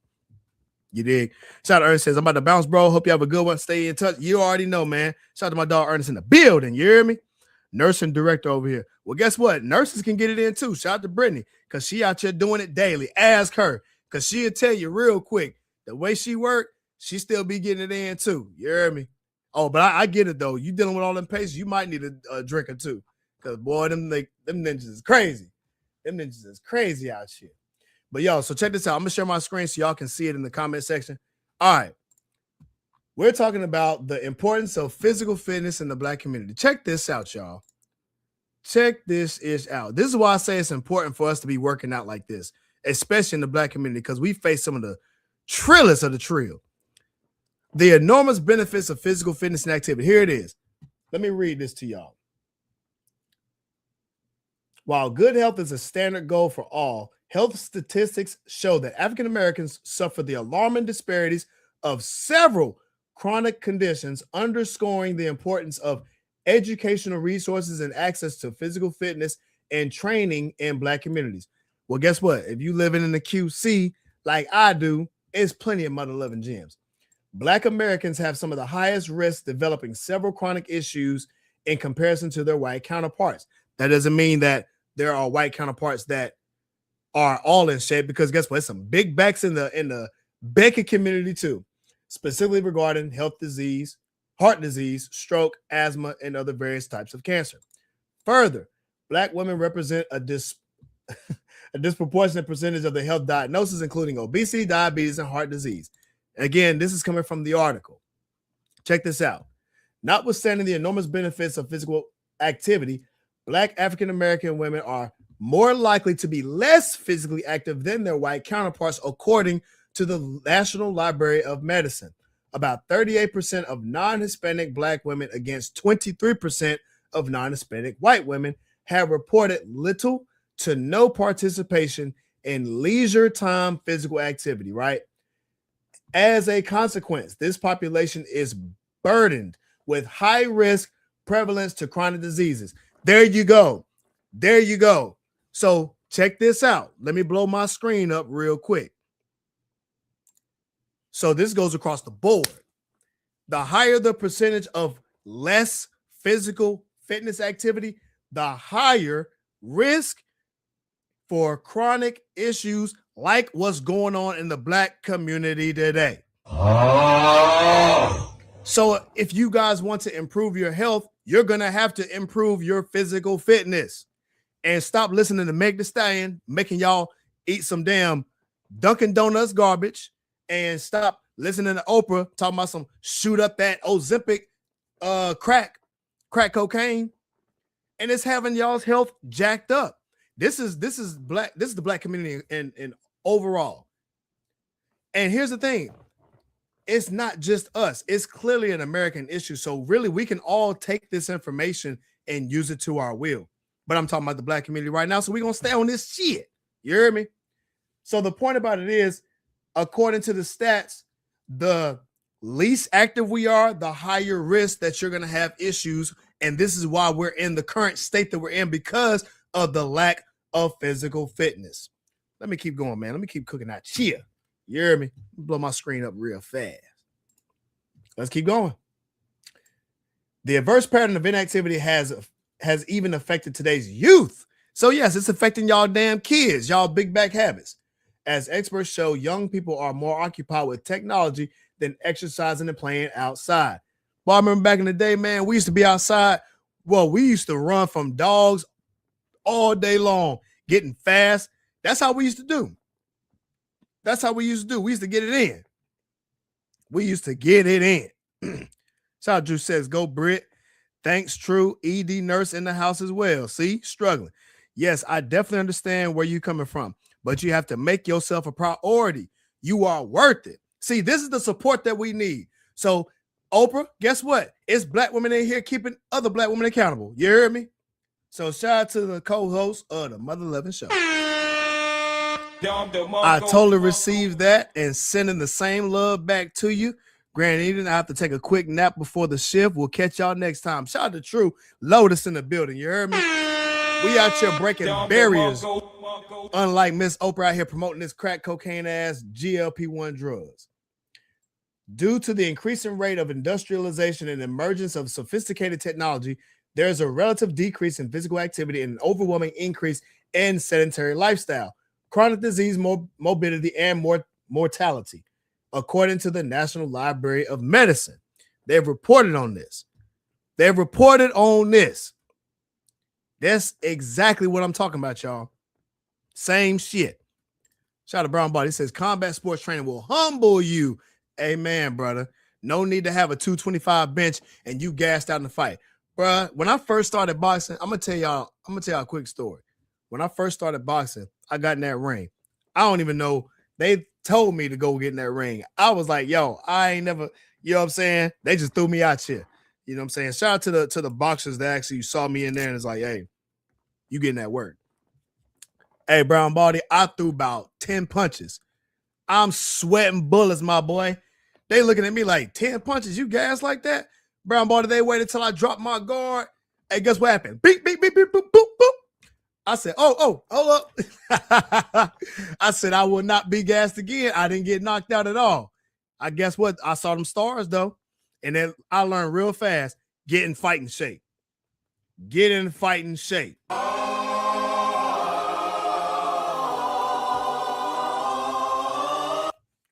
You dig? Shout out to Ernest says, I'm about to bounce, bro. Hope you have a good one. Stay in touch. You already know, man. Shout out to my dog Ernest in the building. You hear me? Nursing director over here. Well, guess what? Nurses can get it in too. Shout out to Brittany, because she out here doing it daily. Ask her, because she'll tell you real quick. The way she work, she still be getting it in too. You hear me? Oh, but I get it though. You dealing with all them patients, you might need a drink or two. Because boy, them ninjas is crazy. Them ninjas is crazy out here. But y'all, so check this out. I'm gonna share my screen so y'all can see it in the comment section. All right. We're talking about the importance of physical fitness in the Black community. Check this out, y'all. Check this out. This is why I say it's important for us to be working out like this, especially in the Black community, because we face some of the trillest of the trill. The enormous benefits of physical fitness and activity. Here it is. Let me read this to y'all. While good health is a standard goal for all, health statistics show that African Americans suffer the alarming disparities of several chronic conditions, underscoring the importance of educational resources and access to physical fitness and training in Black communities. Well, guess what? If you living in the QC like I do, it's plenty of mother-loving gyms. Black Americans have some of the highest risks developing several chronic issues in comparison to their white counterparts. That doesn't mean that there are white counterparts that are all in shape, because guess what? There's some big backs in the Beckett community too, specifically regarding heart disease, stroke, asthma, and other various types of cancer. Further, Black women represent a disproportionate percentage of the health diagnoses, including obesity, diabetes, and heart disease. Again, this is coming from the article. Check this out. Notwithstanding the enormous benefits of physical activity, Black African American women are more likely to be less physically active than their white counterparts, according to the National Library of Medicine. About 38% of non-Hispanic Black women against 23% of non-Hispanic white women have reported little to no participation in leisure time physical activity, right? As a consequence, this population is burdened with high risk prevalence to chronic diseases. There you go. There you go. So check this out. Let me blow my screen up real quick. So this goes across the board. The higher the percentage of less physical fitness activity, the higher risk for chronic issues like what's going on in the Black community today. So if you guys want to improve your health, you're going to have to improve your physical fitness. And stop listening to Meg Thee Stallion making y'all eat some damn Dunkin' Donuts garbage, and stop listening to Oprah talking about some shoot up that Ozempic crack cocaine, and it's having y'all's health jacked up. This is Black. This is the Black community in overall. And here's the thing. It's not just us. It's clearly an American issue. So really, we can all take this information and use it to our will. But I'm talking about the Black community right now, so we're going to stay on this shit. You hear me? So the point about it is, according to the stats, the least active we are, the higher risk that you're going to have issues. And this is why we're in the current state that we're in, because of the lack of physical fitness. Let me keep going, man. Let me keep cooking that chia. You hear me? Blow my screen up real fast. Let's keep going. The adverse pattern of inactivity has even affected today's youth. So yes, it's affecting y'all damn kids, y'all big back habits. As experts show, young people are more occupied with technology than exercising and playing outside. Well, I remember back in the day, man, we used to be outside. Well, we used to run from dogs all day long, getting fast. That's how we used to do. That's how we used to do. We used to get it in. We used to get it in. Shout out Drew says, go Brit. Thanks, True. ED nurse in the house as well. See, struggling. Yes, I definitely understand where you're coming from, but you have to make yourself a priority. You are worth it. See, this is the support that we need. So, Oprah, guess what? It's Black women in here keeping other Black women accountable. You hear me? So, shout out to the co-host of the Mother Loving Show. I totally received that and sending the same love back to you. Grand Eden, I have to take a quick nap before the shift. We'll catch y'all next time. Shout out to True. Lotus in the building. You heard me? We out here breaking barriers. Unlike Miss Oprah out here promoting this crack cocaine ass GLP-1 drugs. Due to the increasing rate of industrialization and emergence of sophisticated technology, there is a relative decrease in physical activity and an overwhelming increase in sedentary lifestyle, chronic disease, morbidity, and mortality, according to the National Library of Medicine. They've reported on this. That's exactly what I'm talking about, y'all. Same shit. Shout out to Brown Body. He says combat sports training will humble you. Amen, brother. No need to have a 225 bench and you gassed out in the fight. Bruh, when I first started boxing, I'm gonna tell y'all a quick story. When I first started boxing, I got in that ring. I don't even know. They told me to go get in that ring. I was like, yo, I ain't never, you know what I'm saying? They just threw me out here. You know what I'm saying? Shout out to the boxers that actually saw me in there and it's like, hey, you getting that work. Hey, Brown Body, I threw about 10 punches. I'm sweating bullets, my boy. They looking at me like 10 punches, you gas like that? Brown Body, they waited till I dropped my guard. Hey, guess what happened? Beep, beep, beep, beep, boop, boop, boop. I said, hold up. I said, I will not be gassed again. I didn't get knocked out at all. I guess what? I saw them stars, though. And then I learned real fast, get in fighting shape. Get in fighting shape.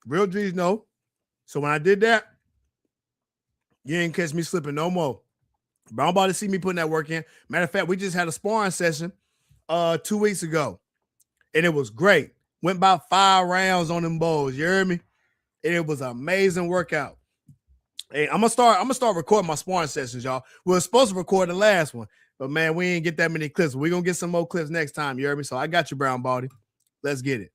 Real G's know. So when I did that, you ain't catch me slipping no more. Brown Body see me putting that work in. Matter of fact, we just had a sparring session 2 weeks ago, and it was great. Went about 5 rounds on them balls. You heard me? And it was an amazing workout. Hey, I'm gonna start recording my sparring sessions, y'all. We were supposed to record the last one, but man, we ain't get that many clips. We're gonna get some more clips next time. You heard me? So I got you, Brown Body. Let's get it.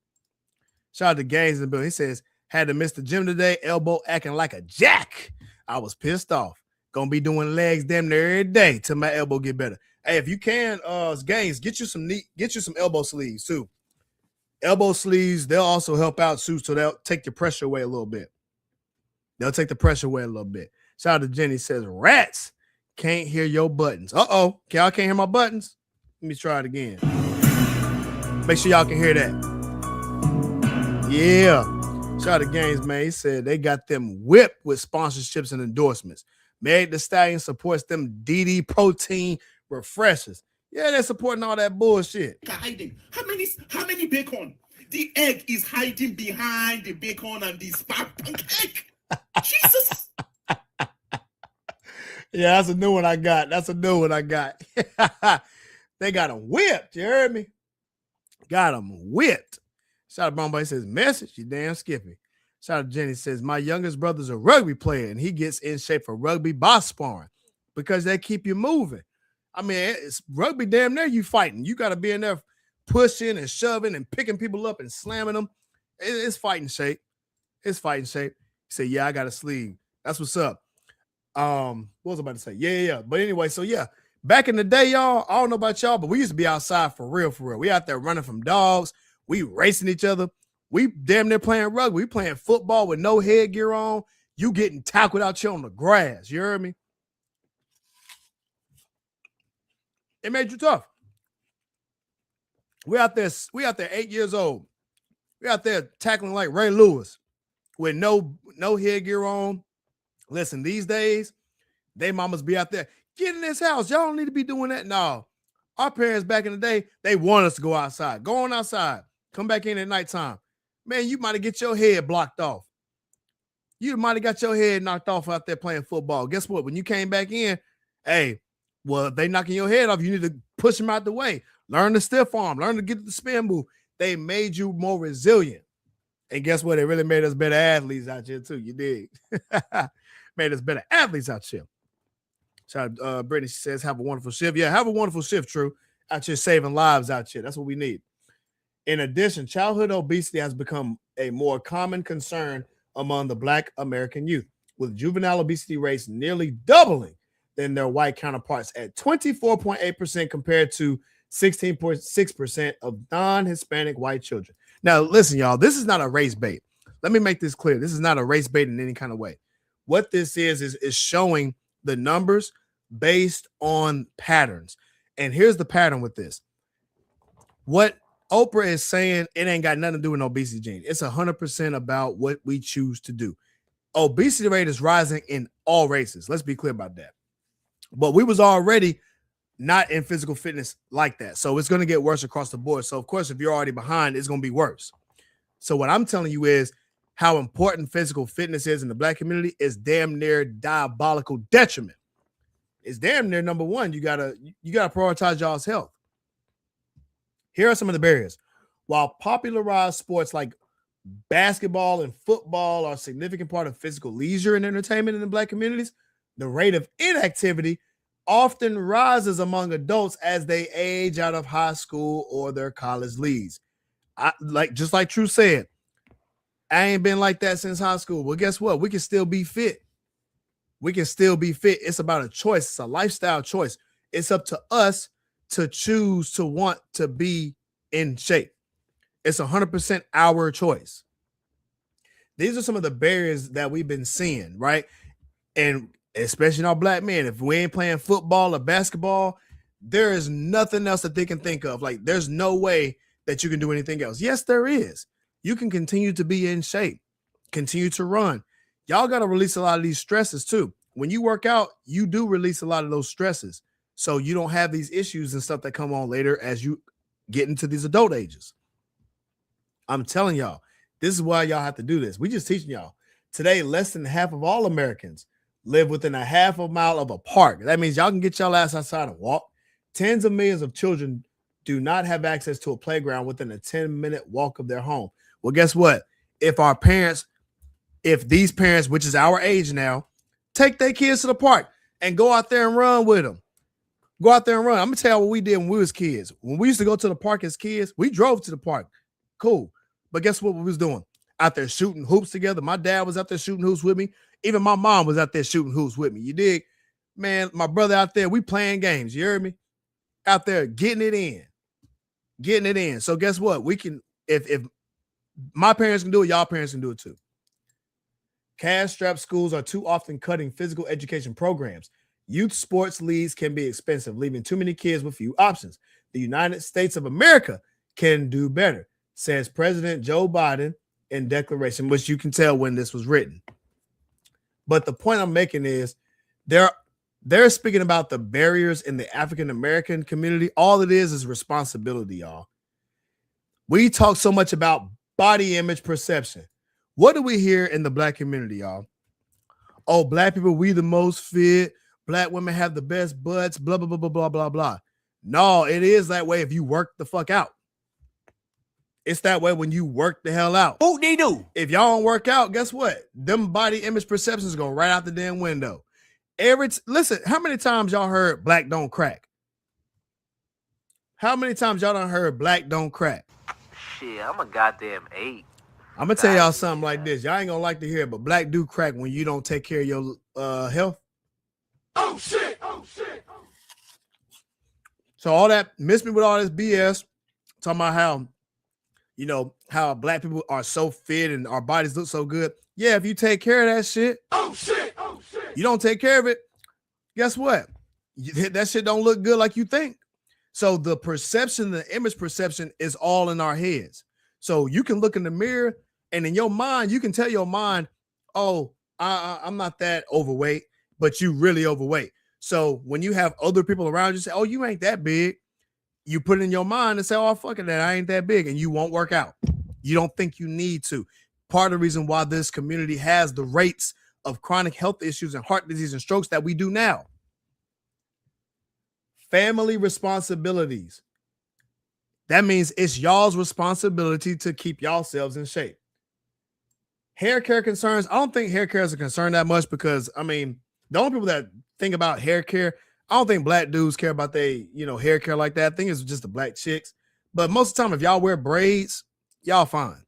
Shout out to Gaines and Bill. He says, had to miss the gym today, elbow acting like a jack. I was pissed off. Gonna be doing legs damn near every day till my elbow get better. Hey, if you can, Gaines, get you some elbow sleeves too. Elbow sleeves, they'll also help out too, so they'll take the pressure away a little bit. Shout out to Jenny, says, rats can't hear your buttons. Uh-oh, y'all can't hear my buttons? Let me try it again. Make sure y'all can hear that. Yeah. Shout out to Gaines, man. He said they got them whipped with sponsorships and endorsements. Meg the Stallion supports them DD protein refreshers. Yeah, they're supporting all that bullshit. Hiding. How many bacon? The egg is hiding behind the bacon and the spark pancake. Jesus. Yeah, that's a new one I got. They got them whipped. You heard me? Got them whipped. Shout out to Bombay, says, message, you damn Skippy. Shout out to Jenny, says, my youngest brother's a rugby player and he gets in shape for rugby box sparring because they keep you moving. I mean, it's rugby damn near you fighting. You got to be in there pushing and shoving and picking people up and slamming them. It's fighting shape. He said, yeah, I got a sleeve. That's what's up. What was I about to say? Yeah. But anyway, so yeah, back in the day, y'all, I don't know about y'all, but we used to be outside for real. We out there running from dogs. We racing each other. We damn near playing rugby. We playing football with no headgear on. You getting tackled out here on the grass. You heard me? It made you tough. We out there 8 years old. We out there tackling like Ray Lewis with no headgear on. Listen, these days, they mamas be out there, get in this house. Y'all don't need to be doing that. No. Our parents back in the day, they want us to go outside. Go on outside. Come back in at nighttime. Man, you might have get your head blocked off. You might have got your head knocked off out there playing football. Guess what? When you came back in, hey, well, if they knocking your head off, you need to push them out the way. Learn to stiff arm. Learn to get to the spin move. They made you more resilient. And guess what? They really made us better athletes out here too. You dig? Made us better athletes out here. Shout out Brittany, she says, have a wonderful shift. Yeah, have a wonderful shift, True. Out here saving lives out here. That's what we need. In addition, childhood obesity has become a more common concern among the Black American youth, with juvenile obesity rates nearly doubling than their white counterparts at 24.8% compared to 16.6% of non-Hispanic white children. Now, listen, y'all, this is not a race bait. Let me make this clear. This is not a race bait in any kind of way. What this is showing the numbers based on patterns. And here's the pattern with this. What Oprah is saying, it ain't got nothing to do with obesity gene. It's 100% about what we choose to do. Obesity rate is rising in all races. Let's be clear about that. But we was already not in physical fitness like that. So it's going to get worse across the board. So, of course, if you're already behind, it's going to be worse. So what I'm telling you is how important physical fitness is in the Black community is damn near diabolical detriment. It's damn near number one. You gotta prioritize y'all's health. Here are some of the barriers. While popularized sports like basketball and football are a significant part of physical leisure and entertainment in the Black communities, the rate of inactivity often rises among adults as they age out of high school or their college leagues. Just like True said, I ain't been like that since high school. Well, guess what? We can still be fit. We can still be fit. It's about a choice. It's a lifestyle choice. It's up to us to choose to want to be in shape. It's 100% our choice. These are some of the barriers that we've been seeing, right? And especially in our Black men, if we ain't playing football or basketball, there is nothing else that they can think of. Like, there's no way that you can do anything else. Yes, there is. You can continue to be in shape, continue to run. Y'all got to release a lot of these stresses too. When you work out, you do release a lot of those stresses. So you don't have these issues and stuff that come on later as you get into these adult ages. I'm telling y'all, this is why y'all have to do this. We just teaching y'all. Today, less than half of all Americans live within a half a mile of a park. That means y'all can get y'all ass outside and walk. Tens of millions of children do not have access to a playground within a 10-minute walk of their home. Well, guess what? If these parents, which is our age now, take their kids to the park and go out there and run with them. Go out there and run. I'm going to tell you what we did when we was kids. When we used to go to the park as kids, we drove to the park. Cool. But guess what we was doing? Out there shooting hoops together. My dad was out there shooting hoops with me. Even my mom was out there shooting hoops with me. You dig? Man, my brother out there, we playing games. You heard me? Out there getting it in. Getting it in. So guess what? We can, if my parents can do it, y'all parents can do it too. Cash-strapped schools are too often cutting physical education programs. Youth sports leagues can be expensive, leaving too many kids with few options. The United States of America can do better, says President Joe Biden in declaration, which you can tell when this was written. But the point I'm making is they're speaking about the barriers in the African-American community. All it is responsibility, y'all. We talk so much about body image perception. What do we hear in the Black community, y'all? Oh, Black people, we the most fit. Black women have the best butts, blah, blah, blah, blah, blah, blah, blah. No, it is that way if you work the fuck out. It's that way when you work the hell out. Whoop de doo. If y'all don't work out, guess what? Them body image perceptions go right out the damn window. Listen, how many times y'all heard black don't crack? How many times y'all done heard black don't crack? Shit, I'm a goddamn 8. I'm gonna tell y'all something like this. Y'all ain't gonna like to hear it, but black do crack when you don't take care of your health. Oh shit! Oh shit! So all that, miss me with all this BS, talking about how Black people are so fit and our bodies look so good. Yeah, if you take care of that shit. Oh shit! Oh shit! You don't take care of it, guess what? That shit don't look good like you think. So the perception, the image perception is all in our heads. So you can look in the mirror and in your mind, you can tell your mind, oh, I'm not that overweight, but you really overweight. So when you have other people around you say, oh, you ain't that big, you put it in your mind and say, oh, fuck it, I ain't that big, and you won't work out. You don't think you need to. Part of the reason why this community has the rates of chronic health issues and heart disease and strokes that we do now. Family responsibilities. That means it's y'all's responsibility to keep yourselves in shape. Hair care concerns. I don't think hair care is a concern that much because, I mean, the only people that think about hair care, I don't think Black dudes care about hair care like that. I think it's just the Black chicks. But most of the time, if y'all wear braids, y'all fine.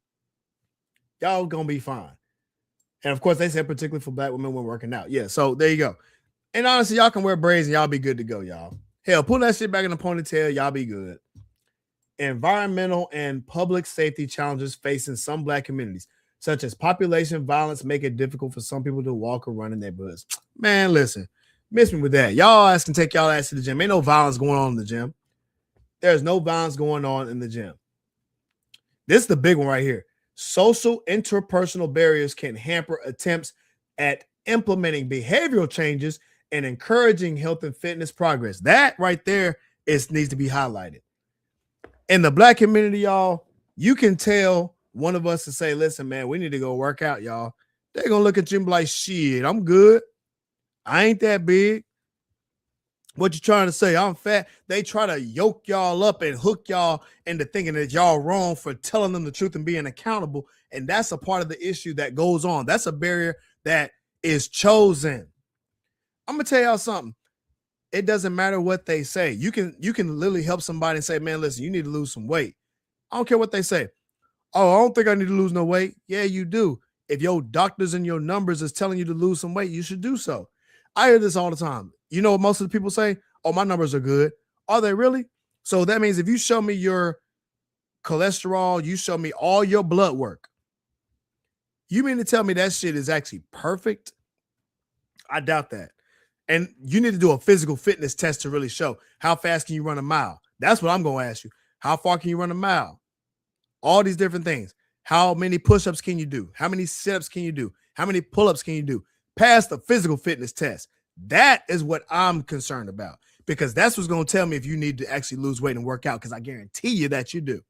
Y'all gonna be fine. And of course, they said particularly for Black women when working out. Yeah, so there you go. And honestly, y'all can wear braids and y'all be good to go, y'all. Hell, pull that shit back in the ponytail, y'all be good. Environmental and public safety challenges facing some Black communities, such as population violence, make it difficult for some people to walk or run in neighborhoods. Man, listen, Miss me with that. Y'all ass can take y'all ass to the gym. Ain't no violence going on in the gym. There's no violence going on in the gym. This is the big one right here. Social interpersonal barriers can hamper attempts at implementing behavioral changes and encouraging health and fitness progress. That right there needs to be highlighted. In the black community, y'all, you can tell one of us to say, listen, man, we need to go work out, y'all. They're going to look at you and be like, shit, I'm good. I ain't that big. What you trying to say? I'm fat. They try to yoke y'all up and hook y'all into thinking that y'all wrong for telling them the truth and being accountable. And that's a part of the issue that goes on. That's a barrier that is chosen. I'm going to tell y'all something. It doesn't matter what they say. You can literally help somebody and say, man, listen, you need to lose some weight. I don't care what they say. Oh, I don't think I need to lose no weight. Yeah, you do. If your doctors and your numbers is telling you to lose some weight, you should do so. I hear this all the time. You know what most of the people say? Oh, my numbers are good. Are they really? So that means if you show me your cholesterol, you show me all your blood work, you mean to tell me that shit is actually perfect? I doubt that. And you need to do a physical fitness test to really show how fast can you run a mile. That's what I'm going to ask you. How far can you run a mile? All these different things. How many push-ups can you do? How many sit-ups can you do? How many pull-ups can you do? Pass the physical fitness test. That is what I'm concerned about, because that's what's going to tell me if you need to actually lose weight and work out, because I guarantee you that you do.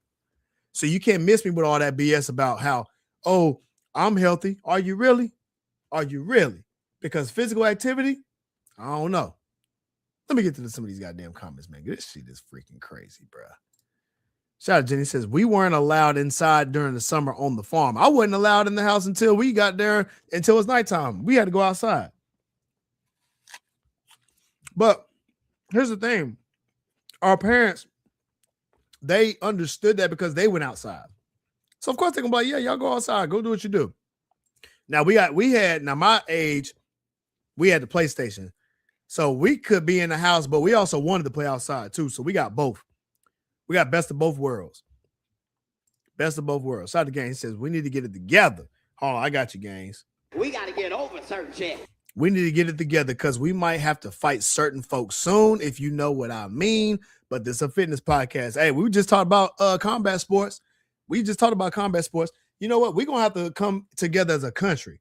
So you can't miss me with all that BS about how, oh, I'm healthy. Are you really? Are you really? Because physical activity, I don't know. Let me get to some of these goddamn comments, man. This shit is freaking crazy, bro. Shout out Jenny says, we weren't allowed inside during the summer on the farm. I wasn't allowed in the house until we got there, until it's nighttime. We had to go outside. But here's the thing. Our parents, they understood that because they went outside. So of course they're gonna be like, yeah, y'all go outside, go do what you do. Now my age, we had the PlayStation. So we could be in the house, but we also wanted to play outside too. So we got both. We got best of both worlds. Best of both worlds. Shout out to Gaines. He says, we need to get it together. Hold on, I got you, Gaines. We got to get over certain shit. We need to get it together because we might have to fight certain folks soon, if you know what I mean. But this is a fitness podcast. Hey, we just talked about combat sports. We just talked about combat sports. You know what? We're going to have to come together as a country.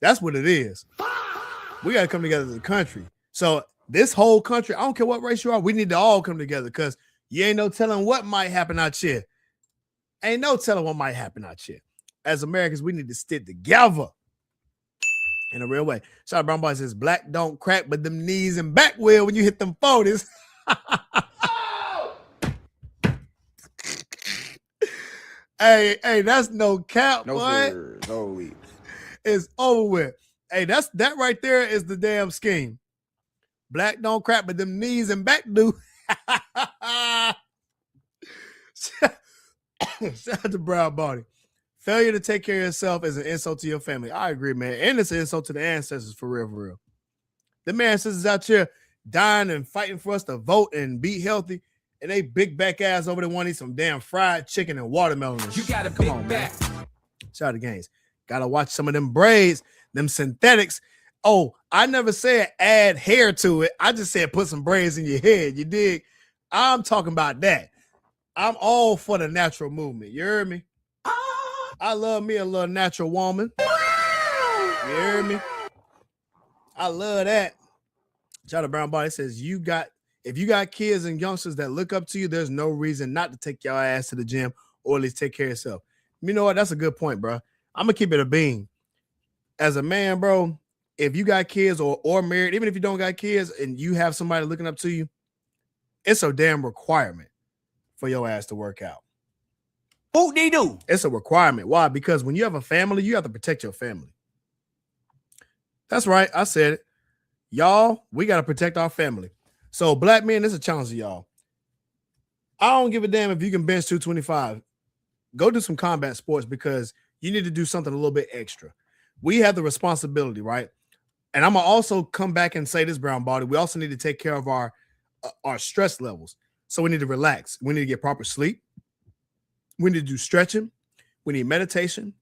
That's what it is. We got to come together as a country. So this whole country, I don't care what race you are, we need to all come together because you ain't no telling what might happen out here. Ain't no telling what might happen out here. As Americans, we need to stick together in a real way. Shout out Brown Boy says, black don't crack, but them knees and back will when you hit them 40s. Hey, that's no cap, No, boy. sir. No, we. It's over with. Hey, that right there is the damn scheme. Black don't crack, but them knees and back do. Shout out to Brown Body. Failure to take care of yourself is an insult to your family. I agree, man. And it's an insult to the ancestors, for real, for real. The ancestors out here dying and fighting for us to vote and be healthy, and they big back ass over there want to eat some damn fried chicken and watermelon. And You shit. got a Come big on, back. man. Shout out to Gaines. Gotta watch some of them braids, them synthetics. Oh, I never said add hair to it. I just said put some braids in your head. You dig? I'm talking about that. I'm all for the natural movement. You heard me? I love me a little natural woman. You hear me? I love that. Shout out to Brown Body says, if you got kids and youngsters that look up to you, there's no reason not to take your ass to the gym or at least take care of yourself. You know what? That's a good point, bro. I'm gonna keep it a bean. As a man, bro, if you got kids or married, even if you don't got kids and you have somebody looking up to you, it's a damn requirement for your ass to work out. What they do? It's a requirement. Why? Because when you have a family, you have to protect your family. That's right. I said it. Y'all, we got to protect our family. So black men, this is a challenge to y'all. I don't give a damn if you can bench 225. Go do some combat sports because you need to do something a little bit extra. We have the responsibility, right? And I'm going to also come back and say this, Brown Body. We also need to take care of our stress levels. So we need to relax. We need to get proper sleep. We need to do stretching. We need meditation.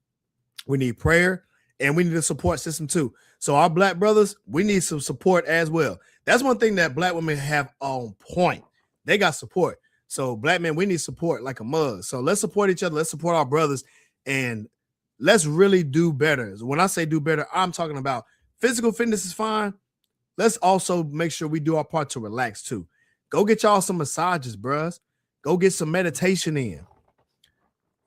We need prayer. And we need a support system too. So our black brothers, we need some support as well. That's one thing that black women have on point. They got support. So black men, we need support like a mug. So let's support each other. Let's support our brothers and let's really do better. When I say do better, I'm talking about physical fitness is fine. Let's also make sure we do our part to relax too. Go get y'all some massages, bruh. Go get some meditation in.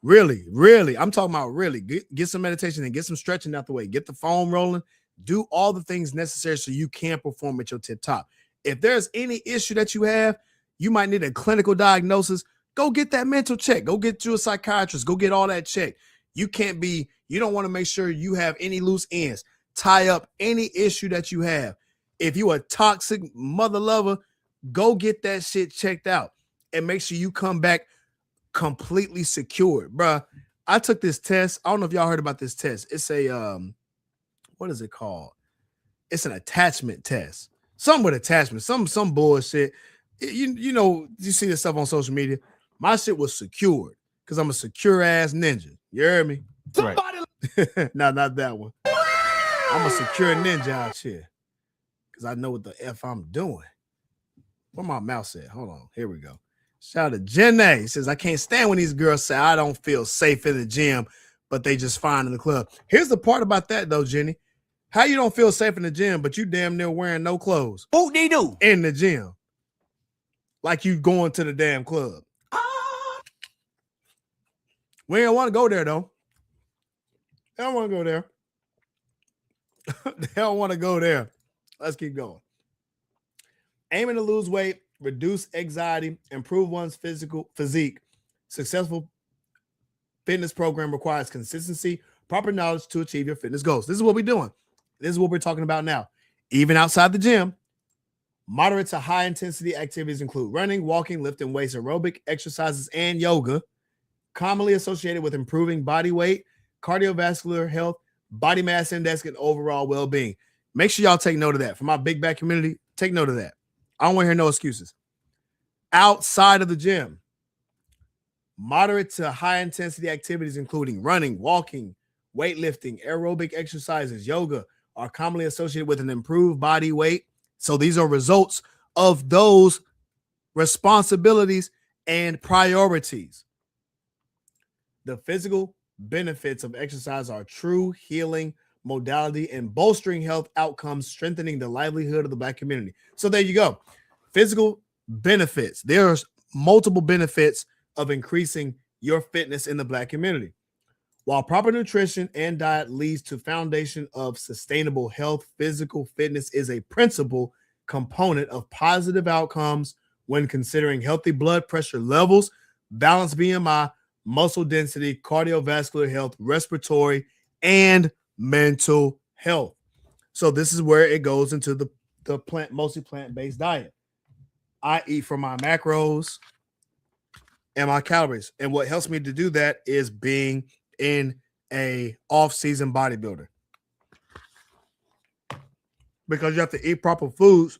Really, I'm talking about really. Get some meditation and get some stretching out the way. Get the foam rolling. Do all the things necessary so you can perform at your tip top. If there's any issue that you have, you might need a clinical diagnosis. Go get that mental check. Go get you a psychiatrist. Go get all that checked. You don't want to make sure you have any loose ends. Tie up any issue that you have. If you a toxic mother lover, go get that shit checked out and make sure you come back completely secured, bruh. I took this test. I don't know if y'all heard about this test. It's a what is it called? It's an attachment test. Something with attachment, some bullshit. You know, you see this stuff on social media. My shit was secured because I'm a secure ass ninja. You heard me? Somebody right. No, not that one. I'm a secure ninja out here because I know what the F I'm doing. Where my mouse at? Hold on. Here we go. Shout out to Jenny. Says, I can't stand when these girls say I don't feel safe in the gym, but they just fine in the club. Here's the part about that, though, Jenny. How you don't feel safe in the gym, but you damn near wearing no clothes. What they do? In the gym. Like you going to the damn club. We don't want to go there, though. They don't want to go there. They don't want to go there. Let's keep going. Aiming to lose weight, reduce anxiety, improve one's physique. Successful fitness program requires consistency, proper knowledge to achieve your fitness goals. This is what we're doing. This is what we're talking about now. Even outside the gym, moderate to high intensity activities include running, walking, lifting weights, aerobic exercises, and yoga, commonly associated with improving body weight, cardiovascular health, body mass index, and overall well-being. Make sure y'all take note of that. For my big back community, take note of that. I don't want to hear no excuses. Outside of the gym, moderate to high intensity activities, including running, walking, weightlifting, aerobic exercises, yoga, are commonly associated with an improved body weight. So these are results of those responsibilities and priorities. The physical benefits of exercise are true healing modality and bolstering health outcomes, strengthening the livelihood of the Black community. So there you go. Physical benefits. There's multiple benefits of increasing your fitness in the Black community. While proper nutrition and diet leads to foundation of sustainable health, physical fitness is a principal component of positive outcomes when considering healthy blood pressure levels, balanced BMI, muscle density, cardiovascular health, respiratory, and mental health. So this is where it goes into the mostly plant-based diet. I eat for my macros and my calories. And what helps me to do that is being in a off-season bodybuilder. Because you have to eat proper foods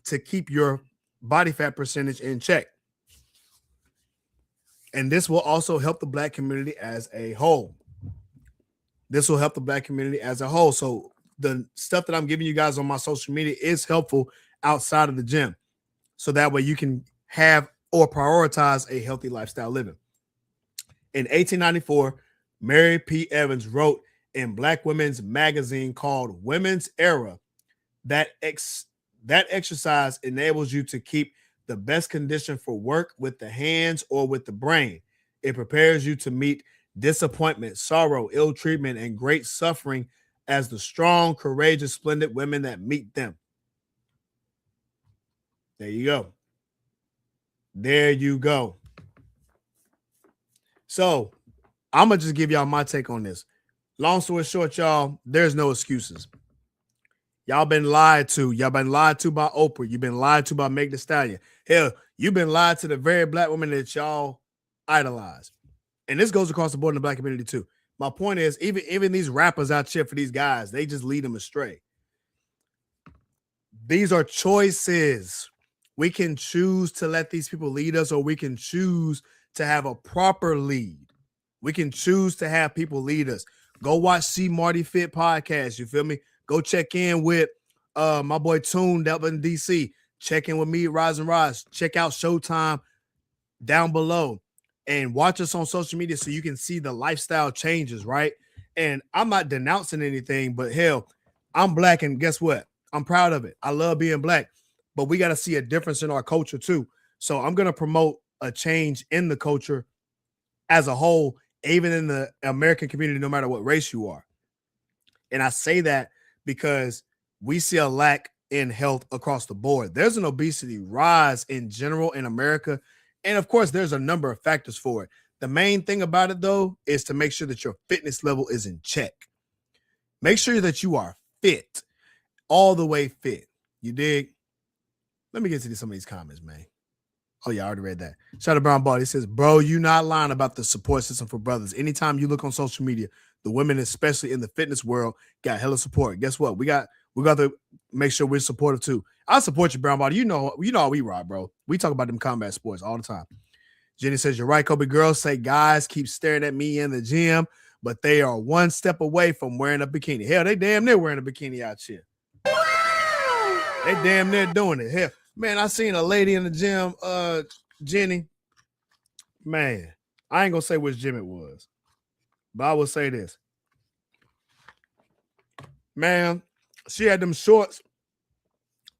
to keep your body fat percentage in check. And this will also help the Black community as a whole. This will help the Black community as a whole. So the stuff that I'm giving you guys on my social media is helpful outside of the gym. So that way you can have or prioritize a healthy lifestyle living. In 1894, Mary P. Evans wrote in Black Women's magazine called Women's Era that exercise enables you to keep the best condition for work with the hands or with the brain. It prepares you to meet disappointment, sorrow, ill treatment, and great suffering as the strong, courageous, splendid women that meet them. There you go. There you go. So I'm going to just give y'all my take on this. Long story short, y'all, there's no excuses. Y'all been lied to. Y'all been lied to by Oprah. You've been lied to by Meg Thee Stallion. Hell, you've been lied to the very Black women that y'all idolize. And this goes across the board in the Black community too. My point is, even these rappers out here for these guys, they just lead them astray. These are choices. We can choose to let these people lead us, or we can choose to have a proper lead. We can choose to have people lead us. Go watch See Marty Fit podcast. You feel me? Go check in with my boy Toon up in DC. Check in with me, Rise and Rise. Check out Showtime down below and watch us on social media so you can see the lifestyle changes, right? And I'm not denouncing anything, but hell, I'm black, and guess what? I'm proud of it. I love being black, but we got to see a difference in our culture too. So I'm going to promote a change in the culture as a whole, even in the American community, no matter what race you are. And I say that because we see a lack in health across the board. There's an obesity rise in general in America. And of course, there's a number of factors for it. The main thing about it, though, is to make sure that your fitness level is in check. Make sure that you are fit, all the way fit. You dig? Let me get to some of these comments, man. Oh, yeah, I already read that. Shout out to Brown Ball. He says, bro, you not lying about the support system for brothers. Anytime you look on social media, the women, especially in the fitness world, got hella support. Guess what? We got to make sure we're supportive too. I support you, Brown Ball. You know how we ride, bro. We talk about them combat sports all the time. Jenny says, you're right, Kobe. Girls say guys keep staring at me in the gym, but they are one step away from wearing a bikini. Hell, they damn near wearing a bikini out here. They damn near doing it. Hell, man, I seen a lady in the gym, Jenny. Man, I ain't gonna say which gym it was, but I will say this. Man, she had them shorts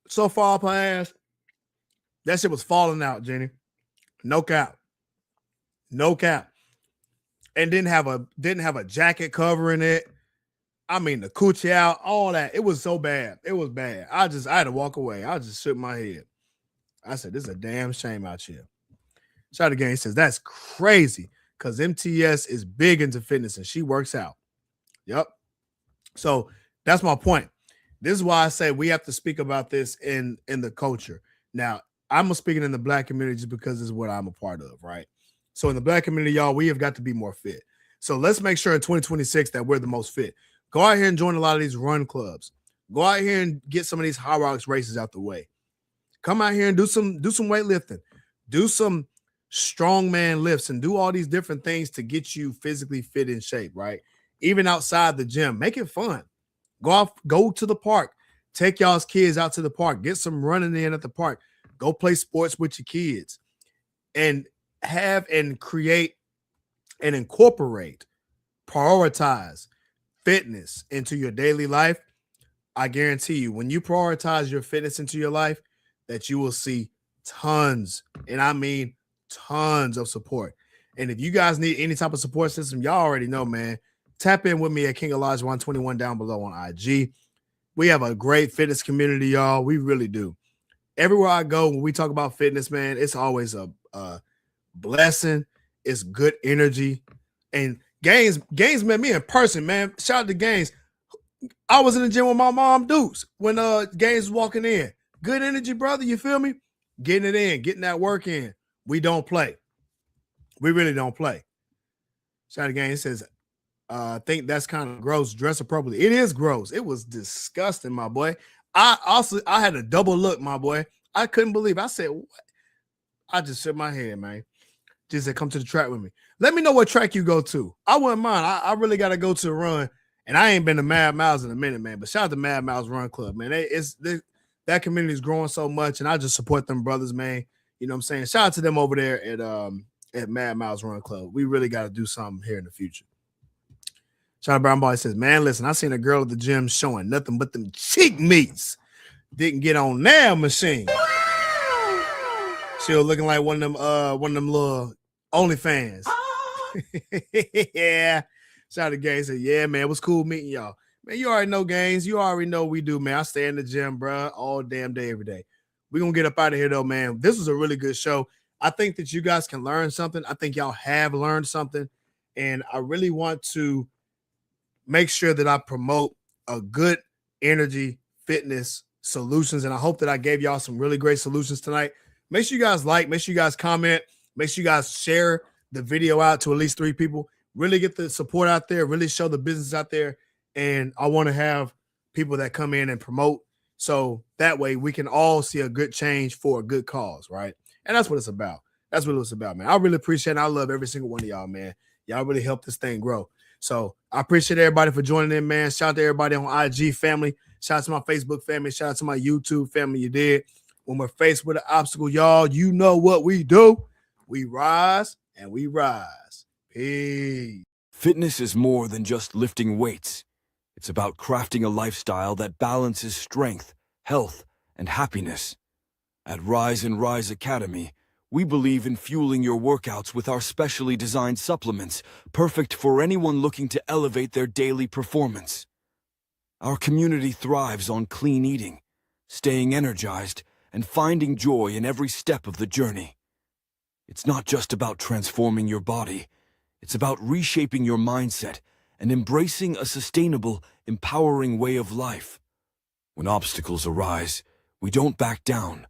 so far up her ass, that shit was falling out, Jenny. No cap. No cap. And didn't have a jacket covering it. I mean, the coochie out, all that. It was so bad. It was bad. I had to walk away. I just shook my head. I said, this is a damn shame out here. Shout out again. He says, that's crazy because MTS is big into fitness and she works out. Yep. So that's my point. This is why I say we have to speak about this in the culture. Now, I'm speaking in the black community just because this is what I'm a part of, right? So in the black community, y'all, we have got to be more fit. So let's make sure in 2026 that we're the most fit. Go out here and join a lot of these run clubs. Go out here and get some of these high rocks races out the way. Come out here and do some weightlifting. Do some strongman lifts and do all these different things to get you physically fit in shape, right? Even outside the gym, make it fun. Go to the park. Take y'all's kids out to the park. Get some running in at the park. Go play sports with your kids. And have and create and incorporate, prioritize fitness into your daily life. I guarantee you, when you prioritize your fitness into your life, that you will see tons, and I mean tons of support. And if you guys need any type of support system, y'all already know, man. Tap in with me at King Alajuwan 21 down below on IG. We have a great fitness community, y'all. We really do. Everywhere I go, when we talk about fitness, man, it's always a blessing. It's good energy. And Gaines met me in person, man. Shout out to Gaines. I was in the gym with my mom, Dukes, when Gaines was walking in. Good energy, brother. You feel me? Getting it in, getting that work in. We don't play. We really don't play. Shout out to Gaines. Says, I think that's kind of gross. Dress appropriately. It is gross. It was disgusting, my boy. I had a double look, my boy. I couldn't believe it. I said, what? I just shook my head, man. Just said, come to the track with me. Let me know what track you go to. I wouldn't mind. I really got to go to a run. And I ain't been to Mad Miles in a minute, man. But shout out to Mad Miles Run Club, man. That community is growing so much, and I just support them brothers, man. You know what I'm saying? Shout out to them over there at Mad Miles Run Club. We really got to do something here in the future. Shout out Brown Boy says, man, listen, I seen a girl at the gym showing nothing but them cheek meats. Didn't get on that machine. She was looking like one of them little OnlyFans. Yeah. Shout out to Gaines. Said, yeah, man, it was cool meeting y'all. Man, you already know, Gaines. You already know what we do, man. I stay in the gym, bro, all damn day, every day. We're going to get up out of here, though, man. This was a really good show. I think that you guys can learn something. I think y'all have learned something. And I really want to make sure that I promote a good energy fitness solutions. And I hope that I gave y'all some really great solutions tonight. Make sure you guys like, make sure you guys comment, make sure you guys share the video out to at least 3 people. Really get the support out there, really show the business out there. And I want to have people that come in and promote. So that way we can all see a good change for a good cause, right? And that's what it's about. That's what it's about, man. I really appreciate it. I love every single one of y'all, man. Y'all really help this thing grow. So I appreciate everybody for joining in, man. Shout out to everybody on IG family. Shout out to my Facebook family. Shout out to my YouTube family. You did. When we're faced with an obstacle, y'all, you know what we do. We rise and we rise. Peace. Fitness is more than just lifting weights. It's about crafting a lifestyle that balances strength, health, and happiness. At Rise and Rise Academy, we believe in fueling your workouts with our specially designed supplements, perfect for anyone looking to elevate their daily performance. Our community thrives on clean eating, staying energized, and finding joy in every step of the journey. It's not just about transforming your body. It's about reshaping your mindset and embracing a sustainable, empowering way of life. When obstacles arise, we don't back down.